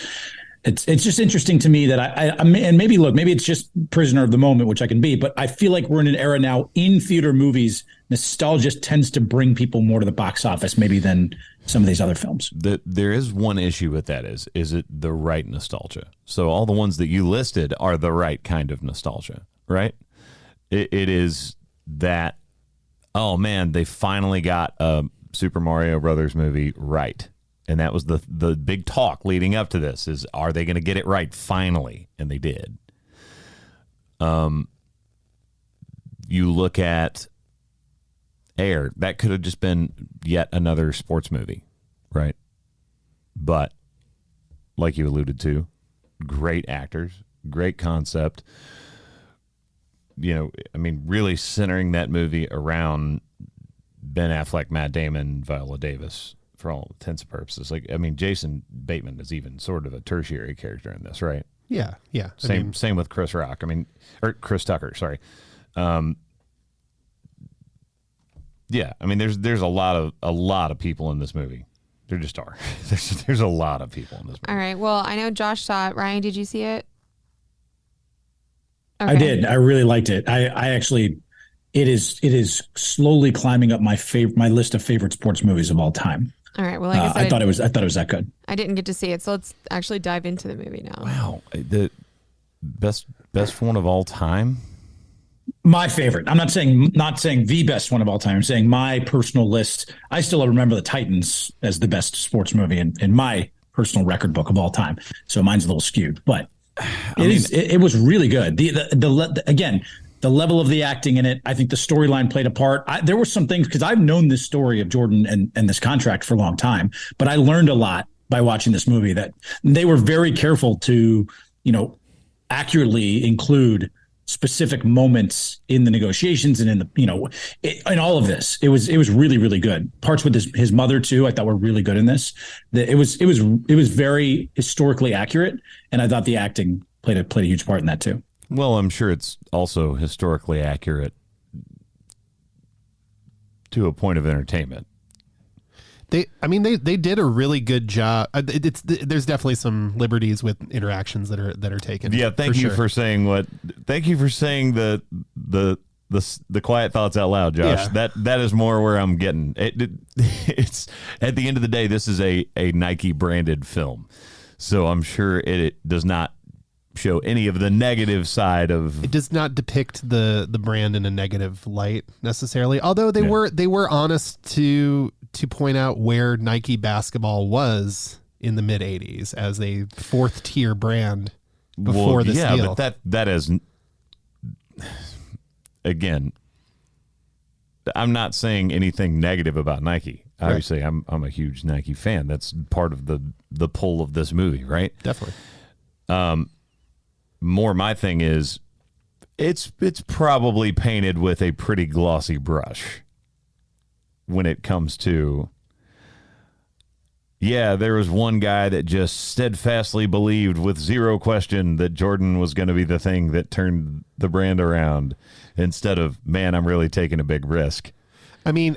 just interesting to me that I and maybe it's just prisoner of the moment, which I can be, but I feel like we're in an era now in theater movies. Nostalgia tends to bring people more to the box office maybe than some of these other films. There is one issue with that is it the right nostalgia? So all the ones that you listed are the right kind of nostalgia, right? It is that, oh man, they finally got a Super Mario Brothers movie right. And that was the big talk leading up to this is, are they going to get it right finally? And they did. You look at Air, that could have just been yet another sports movie, right? But like you alluded to, great actors, great concept. Really centering that movie around Ben Affleck, Matt Damon, Viola Davis. For all intents and purposes. Jason Bateman is even sort of a tertiary character in this, right? Yeah. Same with Chris Rock. Or Chris Tucker, sorry. There's a lot of people in this movie. There just are. There's a lot of people in this movie. All right. Well, I know Josh saw it. Ryan, did you see it? Okay. I did. I really liked it. I actually, it is slowly climbing up my list of favorite sports movies of all time. All right. Well, like I said, I thought it was that good. I didn't get to see it, so let's actually dive into the movie now. Wow, the best one of all time. My favorite. I'm not saying the best one of all time. I'm saying my personal list. I still remember the Titans as the best sports movie in my personal record book of all time. So mine's a little skewed, but it was really good. Again, the level of the acting in it, I think the storyline played a part. There were some things, because I've known this story of Jordan and this contract for a long time, but I learned a lot by watching this movie that they were very careful to, accurately include specific moments in the negotiations and in the, in all of this. It was really, really good. Parts with his mother too, I thought were really good in this. It was very historically accurate. And I thought the acting played a huge part in that too. Well, I'm sure it's also historically accurate to a point of entertainment. They did a really good job. There's definitely some liberties with interactions that are taken. Yeah, thank you for saying the quiet thoughts out loud, Josh. Yeah. That is more where I'm getting. It's at the end of the day, this is a Nike branded film, so I'm sure it does not show any of the negative side of. It does not depict the brand in a negative light necessarily. Although they were honest to point out where Nike basketball was in the mid 80s as a fourth tier brand before this deal. Yeah, but that is, again, I'm not saying anything negative about Nike. Obviously, right. I'm a huge Nike fan. That's part of the pull of this movie, right? Definitely. More my thing is it's probably painted with a pretty glossy brush when it comes to, there was one guy that just steadfastly believed with zero question that Jordan was going to be the thing that turned the brand around instead of, man, I'm really taking a big risk. I mean,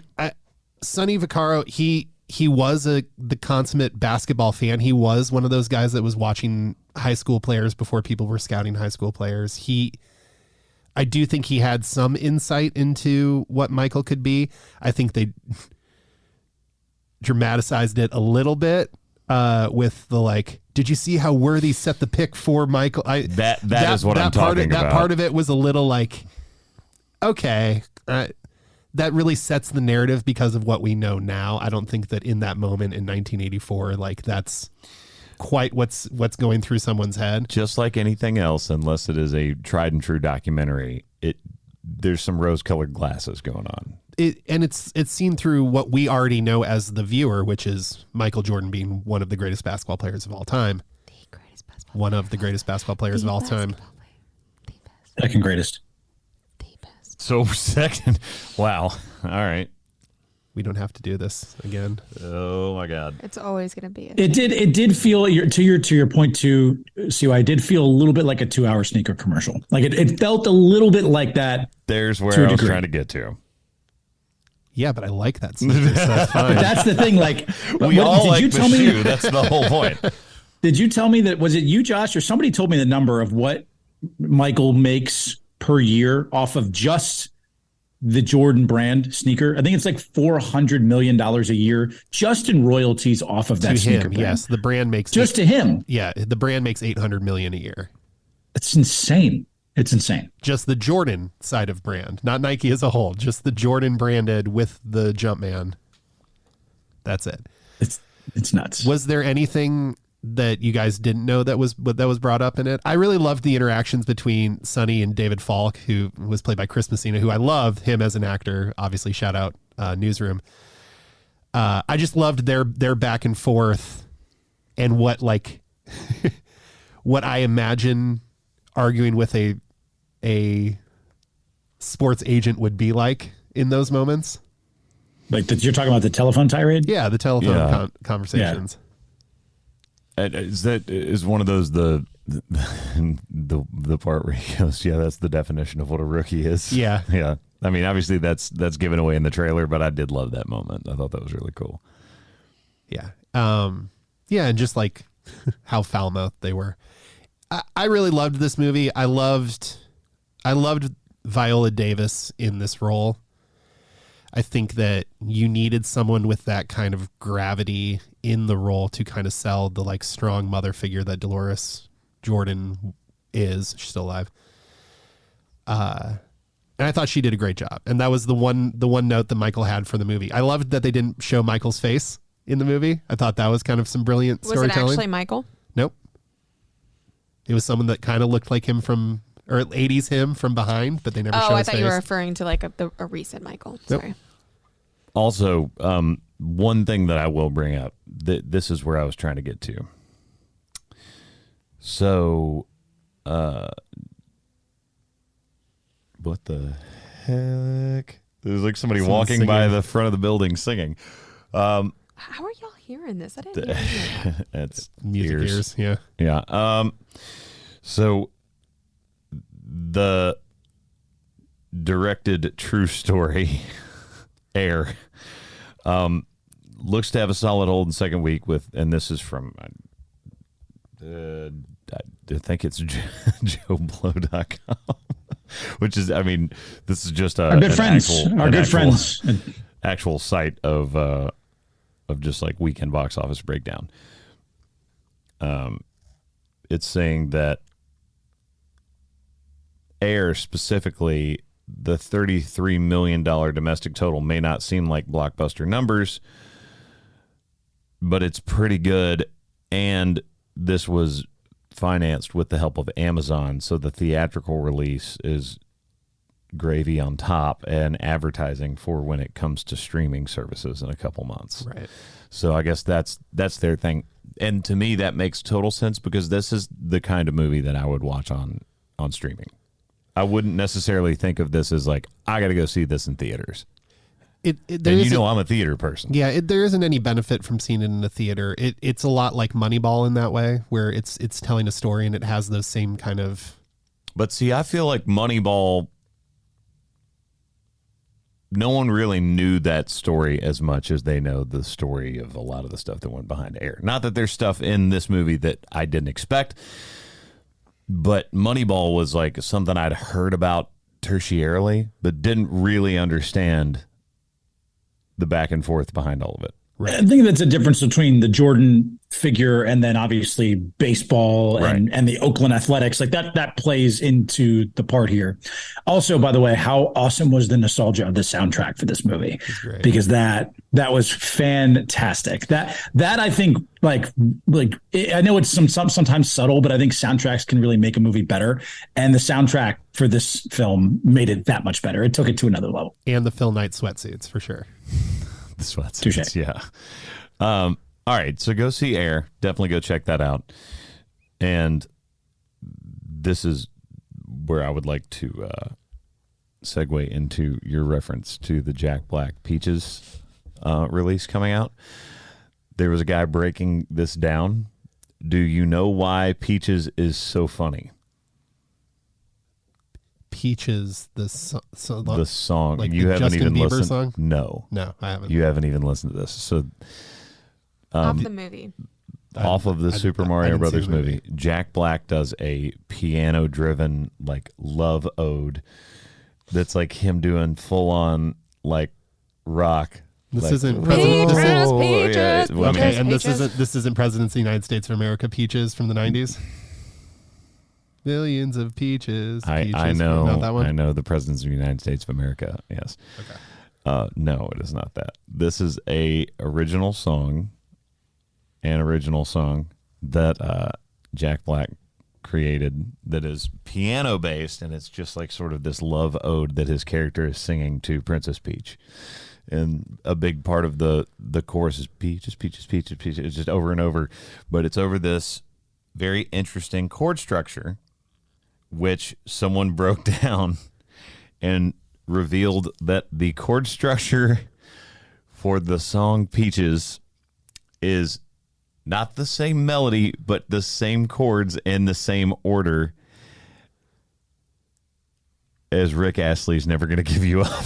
Sonny Vaccaro, he was the consummate basketball fan. He was one of those guys that was watching high school players before people were scouting high school players. I do think he had some insight into what Michael could be. I think they dramatized it a little bit with the did you see how Worthy set the pick for Michael? That is what I'm talking about. That part of it was a little okay. That really sets the narrative because of what we know now. I don't think that in that moment in 1984, that's quite what's going through someone's head. Just like anything else, unless it is a tried and true documentary, there's some rose-colored glasses going on. It's seen through what we already know as the viewer, which is Michael Jordan being one of the greatest basketball players of all time. One of the greatest basketball players of all time. Second greatest. So second, wow. All right. We don't have to do this again. Oh my God. It's always going to be. It did feel to your point too, CY, it did feel a little bit like a 2-hour sneaker commercial. It felt a little bit like that. There's where I was trying to get to. Yeah, but I like that sneaker, so that's fine. But that's the thing. We all like the shoe. That's the whole point. Did you tell me that? Was it you, Josh, or somebody told me the number of what Michael makes per year off of just the Jordan brand sneaker? I think it's $400 million a year just in royalties off of that sneaker brand. Yes, the brand makes just to him. Yeah, the brand makes $800 million a year. It's insane. It's insane. Just the Jordan side of brand, not Nike as a whole. Just the Jordan branded with the Jumpman. That's it. It's nuts. Was there anything that you guys didn't know that was brought up in it? I really loved the interactions between Sonny and David Falk, who was played by Chris Messina, who I love him as an actor. Obviously, shout out Newsroom. I just loved their back and forth and what what I imagine arguing with a sports agent would be like in those moments. You're talking about the telephone tirade? Yeah, the telephone conversations. Yeah. Is one of those the part where he goes, yeah, that's the definition of what a rookie is. Yeah. Yeah. I mean, obviously that's given away in the trailer, but I did love that moment. I thought that was really cool. Yeah. Yeah. And just how foul mouthed they were. I really loved this movie. I loved Viola Davis in this role. I think that you needed someone with that kind of gravity in the role to kind of sell the strong mother figure that Dolores Jordan is. She's still alive. And I thought she did a great job. And that was the one note that Michael had for the movie. I loved that they didn't show Michael's face in the movie. I thought that was kind of some brilliant storytelling. Was it actually Michael? Nope. It was someone that kind of looked like him or 80s him from behind, but they never showed his face. I thought you were referring to a recent Michael. Sorry. Nope. Also, one thing that I will bring up, this is where I was trying to get to. So, what the heck? There's like somebody Someone walking by singing. the front of the building singing. How are y'all hearing this? I didn't hear that. That's Music ears. Yeah. Yeah. So the directed true story, Air, looks to have a solid hold in second week and this is from, I think it's JoeBlow.com, which is, I mean, this is just Our good friends. actual site of just like weekend box office breakdown. It's saying that Air specifically, the $33 million domestic total may not seem like blockbuster numbers, but it's pretty good. And this was financed with the help of Amazon. So the theatrical release is gravy on top and advertising for when it comes to streaming services in a couple months. Right. So I guess that's their thing. And to me, that makes total sense because this is the kind of movie that I would watch on streaming. I wouldn't necessarily think of this as like, I got to go see this in theaters. There And isn't- I'm a theater person. Yeah, there isn't any benefit from seeing it in the theater. It's a lot like Moneyball in that way, where it's telling a story and it has those same kind of. But see, I feel like Moneyball, no one really knew that story as much as they know the story of a lot of the stuff that went behind Air. Not that there's stuff in this movie that I didn't expect, but Moneyball was like something I'd heard about tertiarily, but didn't really understand the back and forth behind all of it. I think that's a difference between the Jordan figure and then obviously baseball and the Oakland Athletics. Like that plays into the part here. Also, by the way, how awesome was the nostalgia of the soundtrack for this movie? Because that was fantastic. That I think like I know it's sometimes subtle, but I think soundtracks can really make a movie better. And the soundtrack for this film made it that much better. It took it to another level. And the Phil Knight sweatsuits, for sure. The sweatsuits, yeah. All right, so go see Air. Definitely go check that out. And this is where I would like to segue into your reference to the Jack Black Peaches release coming out. There was a guy breaking this down. Do you know why Peaches is so Peaches, the song. like You the haven't Justin even Bieber listened. song? No, I haven't. you haven't even listened to this. So Off the movie. off of the Super I Mario didn't see Brothers the movie, Jack Black does a piano-driven like love ode that's like him doing full-on like rock. This like, isn't Peaches, yeah, peaches, well, I mean, Okay, and Peaches. this isn't Presidents of the United States of America Peaches from the 90s. Millions of peaches. I Peaches. know, Not that one? I know the Presidents of the United States of America. Yes. Okay. No, it is not that. This is an original song that Jack Black created that is piano based, and it's just like sort of this love ode that his character is singing to Princess Peach. And a big part of the chorus is peaches, peaches, peaches, peaches. It's just over and over, but it's over this very interesting chord structure, which someone broke down and revealed that the chord structure for the song Peaches is not the same melody, but the same chords in the same order as Rick Astley's Never Gonna Give You Up.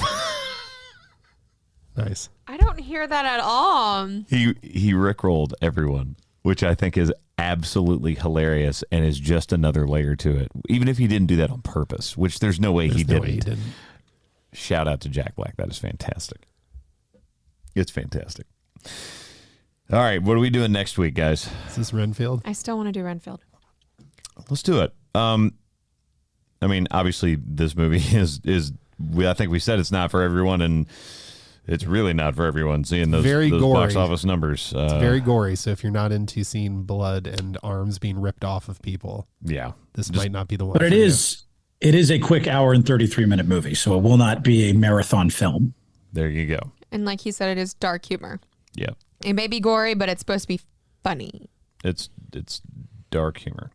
Nice. I don't hear that at all. He rickrolled everyone, which I think is absolutely hilarious and is just another layer to it. Even if he didn't do that on purpose, which there's no way, he didn't. Shout out to Jack Black. That is fantastic. It's fantastic. All right, what are we doing next week, guys? Is this Renfield? I still want to do Renfield. Let's do it. I mean, obviously, this movie is. I think we said it's not for everyone, and it's really not for everyone. Seeing those Very gory. box office numbers, It's very gory, so if you're not into seeing blood and arms being ripped off of people, yeah, this might not be the one. But it for you. is a quick hour and 33-minute movie, so it will not be a marathon film. there you go. And like he said, it is dark humor. Yeah, It may be gory, but it's supposed to be funny. it's dark humor.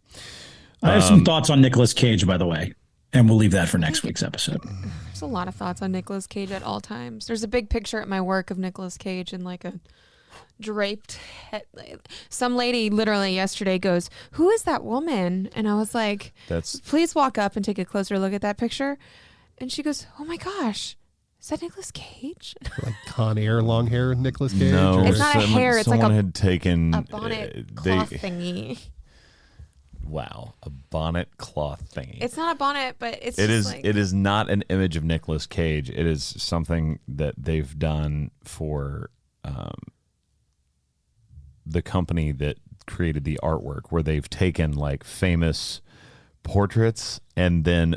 I have some thoughts on Nicolas Cage, by the way. And we'll leave that for next week's episode. There's a lot of thoughts on Nicolas Cage at all times. There's a big picture at my work of Nicolas Cage in like a draped head. Some lady literally yesterday goes, "Who is that woman?" And I was like, "Please walk up and take a closer look at that picture." And she goes, "Oh my gosh, is that Nicolas Cage?" Like Con Air, long hair, Nicolas Cage? No, it's not a hair. It's like someone had taken a bonnet cloth thingy. Wow, a bonnet cloth thingy. It's not a bonnet, but it's it just is. like, It is not an image of Nicolas Cage. It is something that they've done for the company that created the artwork, where they've taken like famous portraits and then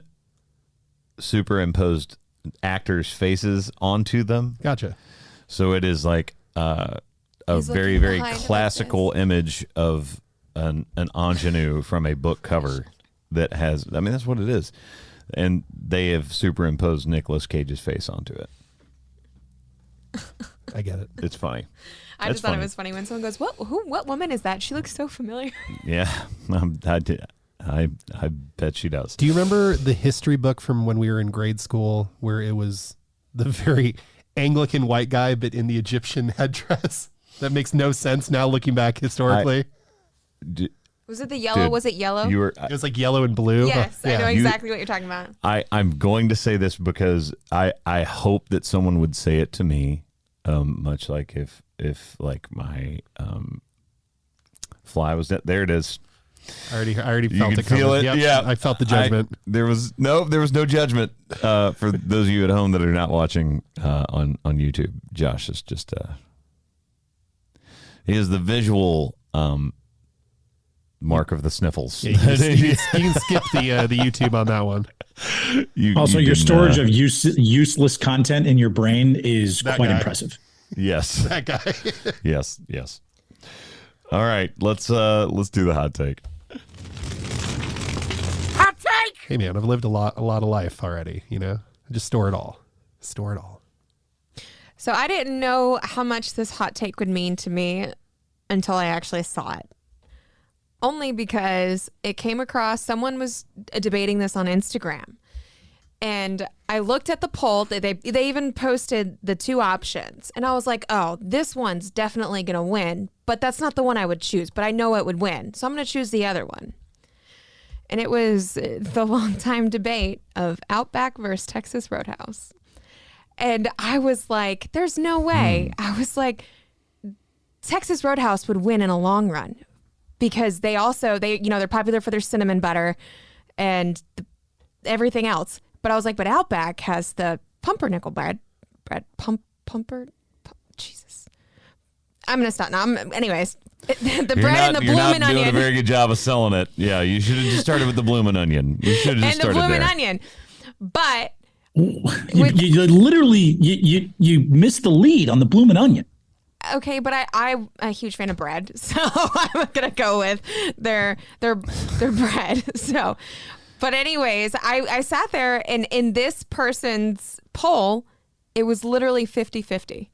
superimposed actors' faces onto them. Gotcha. So it is like a He's very, looking very behind him like classical image of an ingenue from a book cover that has, I mean, that's what it is. And they have superimposed Nicolas Cage's face onto it. I get it. It's funny. I just thought it was funny when someone goes, what woman is that? She looks so familiar. Yeah, I bet she does. Do you remember the history book from when we were in grade school where it was the very Anglican white guy, but in the Egyptian headdress? That makes no sense now looking back historically. Was it the yellow? Dude, was it yellow? It was like yellow and blue. Yes, Yeah. I know exactly what you're talking about. I'm going to say this because I hope that someone would say it to me, much like if like my fly was there. It is. I already You felt can it coming. feel it. Yep, Yeah, I felt the judgment. There was no judgment for those of you at home that are not watching on YouTube. Josh is just he is the visual mark of the sniffles. Yeah, you can skip the YouTube on that one. Also, your storage of useless content in your brain is quite impressive. Yes, That guy. yes. All right, let's do the hot take. Hot take! Hey man, I've lived a lot of life already. You know, I just store it all. So I didn't know how much this hot take would mean to me until I actually saw it. Only because it came across, someone was debating this on Instagram. And I looked at the poll. They even posted the two options. And I was like, oh, this one's definitely going to win. But that's not the one I would choose. But I know it would win. So I'm going to choose the other one. And it was the long-time debate of Outback versus Texas Roadhouse. And I was like, there's no way. I was like, Texas Roadhouse would win in a long run. Because they're popular for their cinnamon butter and everything else. But I was like, but Outback has the pumpernickel bread. Jesus. I'm going to stop now. Anyways, the bread and the bloomin' onion. You're not doing a very good job of selling it. Yeah, you should have just started with the bloomin' onion. You should have just started there. And the bloomin' onion. But You literally missed the lead on the bloomin' onion. okay, but I'm a huge fan of bread, so I'm gonna go with their bread. So, but anyways, I sat there and in this person's poll, it was literally 50-50.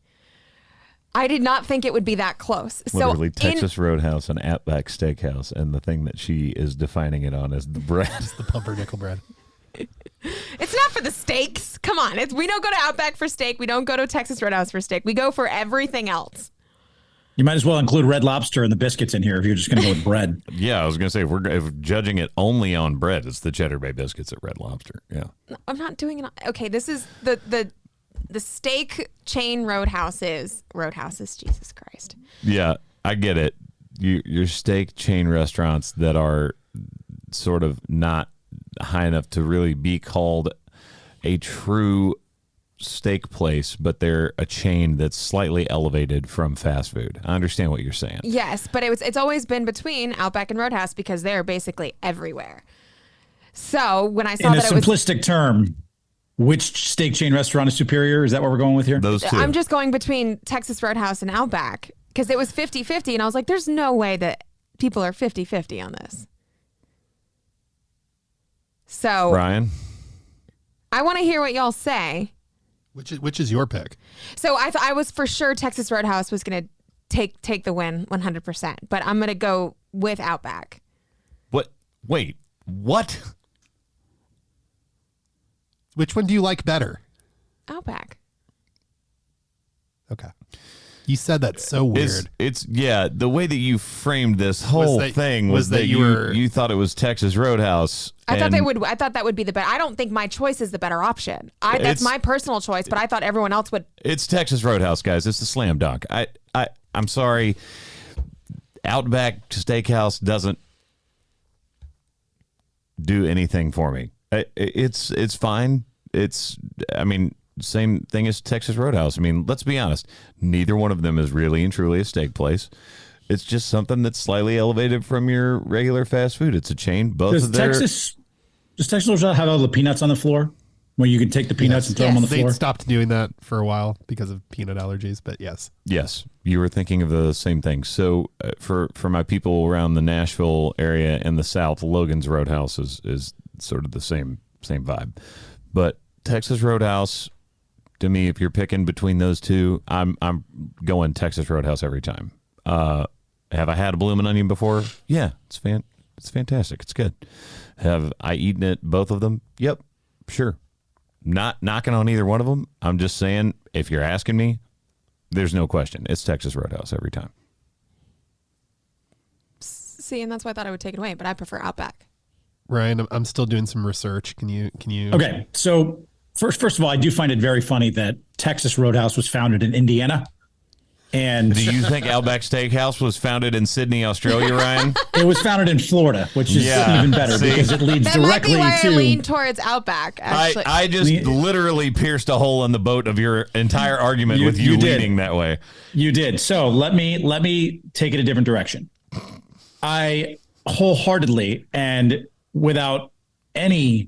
I did not think it would be that close. Literally Texas Roadhouse and Outback Steakhouse, and the thing that she is defining it on is the bread. It's the pumpernickel bread. It's not for the steaks. Come on. We don't go to Outback for steak. We don't go to Texas Roadhouse for steak. We go for everything else. You might as well include Red Lobster and the biscuits in here if you're just going to go with bread. Yeah, I was going to say, if we're judging it only on bread, it's the Cheddar Bay biscuits at Red Lobster. Yeah. I'm not doing it. Okay, this is the steak chain Roadhouses. Jesus Christ. Yeah, I get it. Your steak chain restaurants that are sort of not high enough to really be called a true steak place, but they're a chain that's slightly elevated from fast food. I understand what you're saying. Yes, but it's always been between Outback and Roadhouse because they're basically everywhere. So when I saw in a simplistic term, which steak chain restaurant is superior? Is that what we're going with here? Those two. I'm just going between Texas Roadhouse and Outback because it was 50-50, and I was like, there's no way that people are 50-50 on this. So Ryan, I want to hear what y'all say. Which is your pick? So I was for sure Texas Roadhouse was going to take the win 100%, but I'm going to go with Outback. what? Wait, what? Which one do you like better? Outback. Okay. You said that so weird. It's the way that you framed this whole thing was that you thought it was Texas Roadhouse. I thought that would be the better. I don't think my choice is the better option. That's my personal choice, but I thought everyone else would. It's Texas Roadhouse, guys. It's the slam dunk. I'm sorry. Outback Steakhouse doesn't do anything for me. It's fine. Same thing as Texas Roadhouse. I mean, let's be honest. Neither one of them is really and truly a steak place. It's just something that's slightly elevated from your regular fast food. It's a chain. Does Texas Roadhouse have all the peanuts on the floor? Where you can take the peanuts and throw them on the floor? They stopped doing that for a while because of peanut allergies, but yes. Yes, you were thinking of the same thing. So for my people around the Nashville area and the South, Logan's Roadhouse is sort of the same vibe. But Texas Roadhouse, to me, if you're picking between those two, I'm going Texas Roadhouse every time. Have I had a bloomin' onion before? Yeah, it's fantastic. It's good. Have I eaten it, both of them? Yep, sure. Not knocking on either one of them. I'm just saying, if you're asking me, there's no question. It's Texas Roadhouse every time. See, and that's why I thought I would take it away, but I prefer Outback. Ryan, I'm still doing some research. Can you? Okay, so first of all, I do find it very funny that Texas Roadhouse was founded in Indiana. And do you think Outback Steakhouse was founded in Sydney, Australia, Ryan? It was founded in Florida, which is even better because it leads that directly might be why to. I lean towards Outback. Actually, I just literally pierced a hole in the boat of your entire argument with you leaning that way. You did. So let me take it a different direction. I wholeheartedly and without any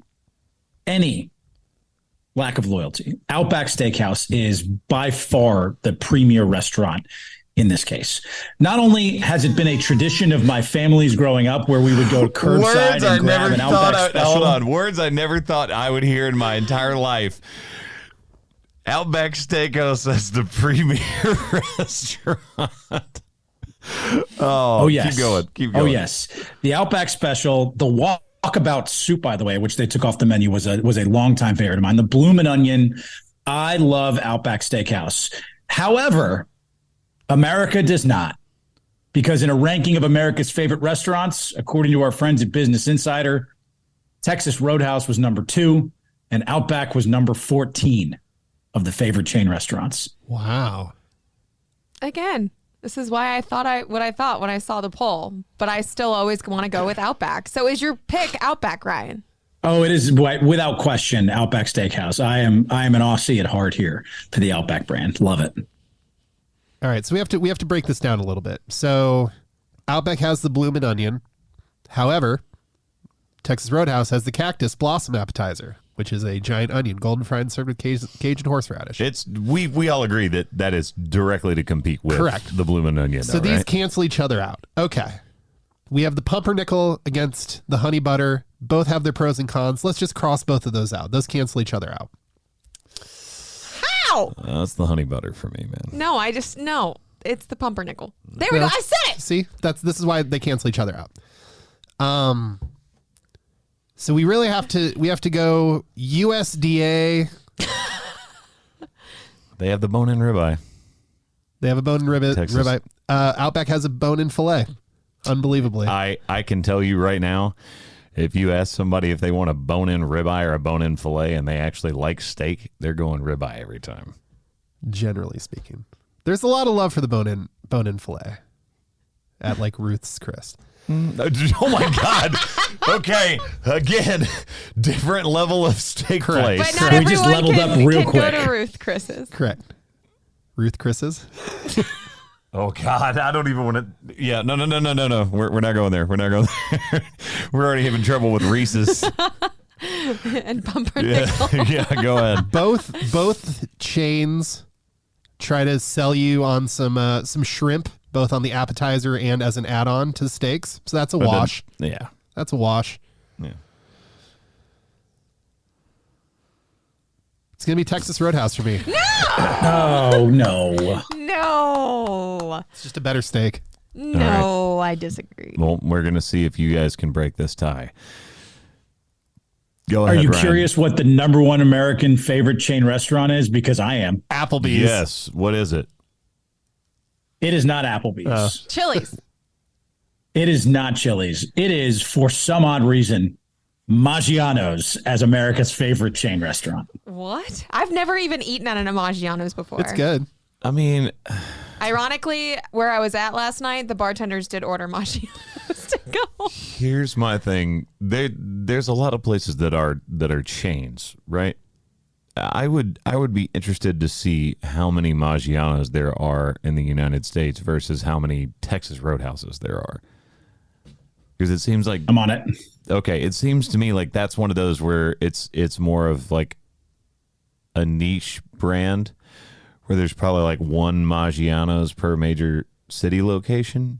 lack of loyalty, Outback Steakhouse is by far the premier restaurant in this case. Not only has it been a tradition of my family's growing up where we would go curbside and grab an Outback special. Hold on. Words I never thought I would hear in my entire life. Outback Steakhouse as the premier restaurant. Oh, yes. Keep going. Oh, yes. The Outback special, the Walkabout soup, by the way, which they took off the menu, was a longtime favorite of mine. The bloomin' onion. I love Outback Steakhouse. However, America does not, because in a ranking of America's favorite restaurants, according to our friends at Business Insider, Texas Roadhouse was number 2, and Outback was number 14 of the favorite chain restaurants. Wow. Again, this is why I thought what I thought when I saw the poll, but I still always want to go with Outback. So is your pick Outback, Ryan? Oh, it is without question Outback Steakhouse. I am an Aussie at heart here for the Outback brand. Love it. All right, so we have to break this down a little bit. So Outback has the bloomin' onion. However, Texas Roadhouse has the cactus blossom appetizer, which is a giant onion, golden fried and served with Cajun horseradish. We all agree that is directly to compete with the bloomin' onion. So these cancel each other out. Okay. We have the pumpernickel against the honey butter. Both have their pros and cons. Let's just cross both of those out. Those cancel each other out. How? That's the honey butter for me, man. No, it's the pumpernickel. There we go. I said it. See, this is why they cancel each other out. So we really have to go USDA. They have the bone-in ribeye. They have a bone-in ribeye. Outback has a bone-in filet. Unbelievably. I can tell you right now, if you ask somebody if they want a bone-in ribeye or a bone-in filet and they actually like steak, they're going ribeye every time. Generally speaking. There's a lot of love for the bone-in filet at like Ruth's Chris. Oh my God. Okay. Again, different level of steak place. But not everyone we just leveled up real quick. Go to Ruth Chris's. Correct. Ruth Chris's? Oh God, I don't even want to. Yeah, no. We're not going there. We're not going there. We're already having trouble with Reese's and pumpernickel. Yeah, go ahead. Both chains try to sell you on some shrimp, both on the appetizer and as an add-on to the steaks. So that's a wash. Yeah, that's a wash. Yeah. It's gonna be Texas Roadhouse for me. No, no. It's just a better steak. No, right. I disagree. Well, we're gonna see if you guys can break this tie. Go Are ahead, you Ryan. curious what the number one American favorite chain restaurant is? Because I am. Applebee's. Yes. What is it? It is not Applebee's. Chili's. It is not Chili's. It is, for some odd reason, Maggiano's as America's favorite chain restaurant. What? I've never even eaten at an Maggiano's before. It's good. I mean, Ironically, where I was at last night, the bartenders did order Maggiano's to go. here's my thing. There's a lot of places that are chains, right? I would be interested to see how many Maggianos there are in the United States versus how many Texas Roadhouses there are. Because it seems like I'm on it. okay, it seems to me like that's one of those where it's more of like a niche brand where there's probably like one Maggiano's per major city location.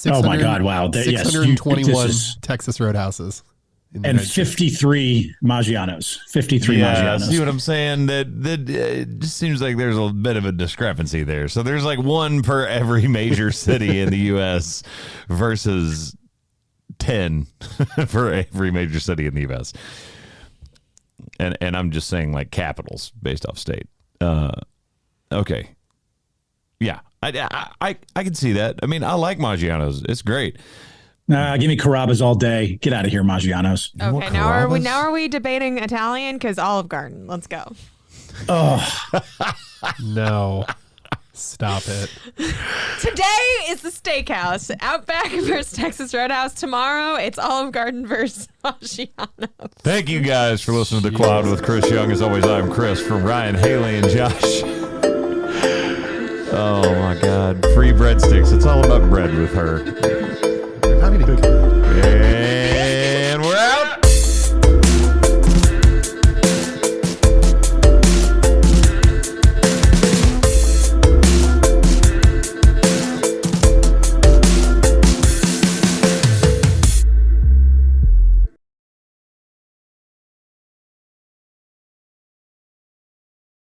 Oh my God! Wow, yes, 621 this is- Texas Roadhouses. in the and United States. 53 Maggianos. 53 Maggianos. See what I'm saying? That it just seems like there's a bit of a discrepancy there. So there's like one per every major city in the U.S. versus 10 for every major city in the U.S. And I'm just saying like capitals based off state. Okay. Yeah, I can see that. I mean, I like Maggiano's. It's great. Give me Carrabba's all day. Get out of here, Maggiano's. Okay, now are we debating Italian? Because Olive Garden. Let's go. Oh, No. Stop it. Today is the Steakhouse. Outback versus Texas Roadhouse. Tomorrow it's Olive Garden versus Maggiano's. Thank you guys for listening to The Quad with Chris Young. As always, I'm Chris from Ryan, Haley, and Josh. Oh my God. Free breadsticks. It's all about bread with her. They're not even good. Yeah.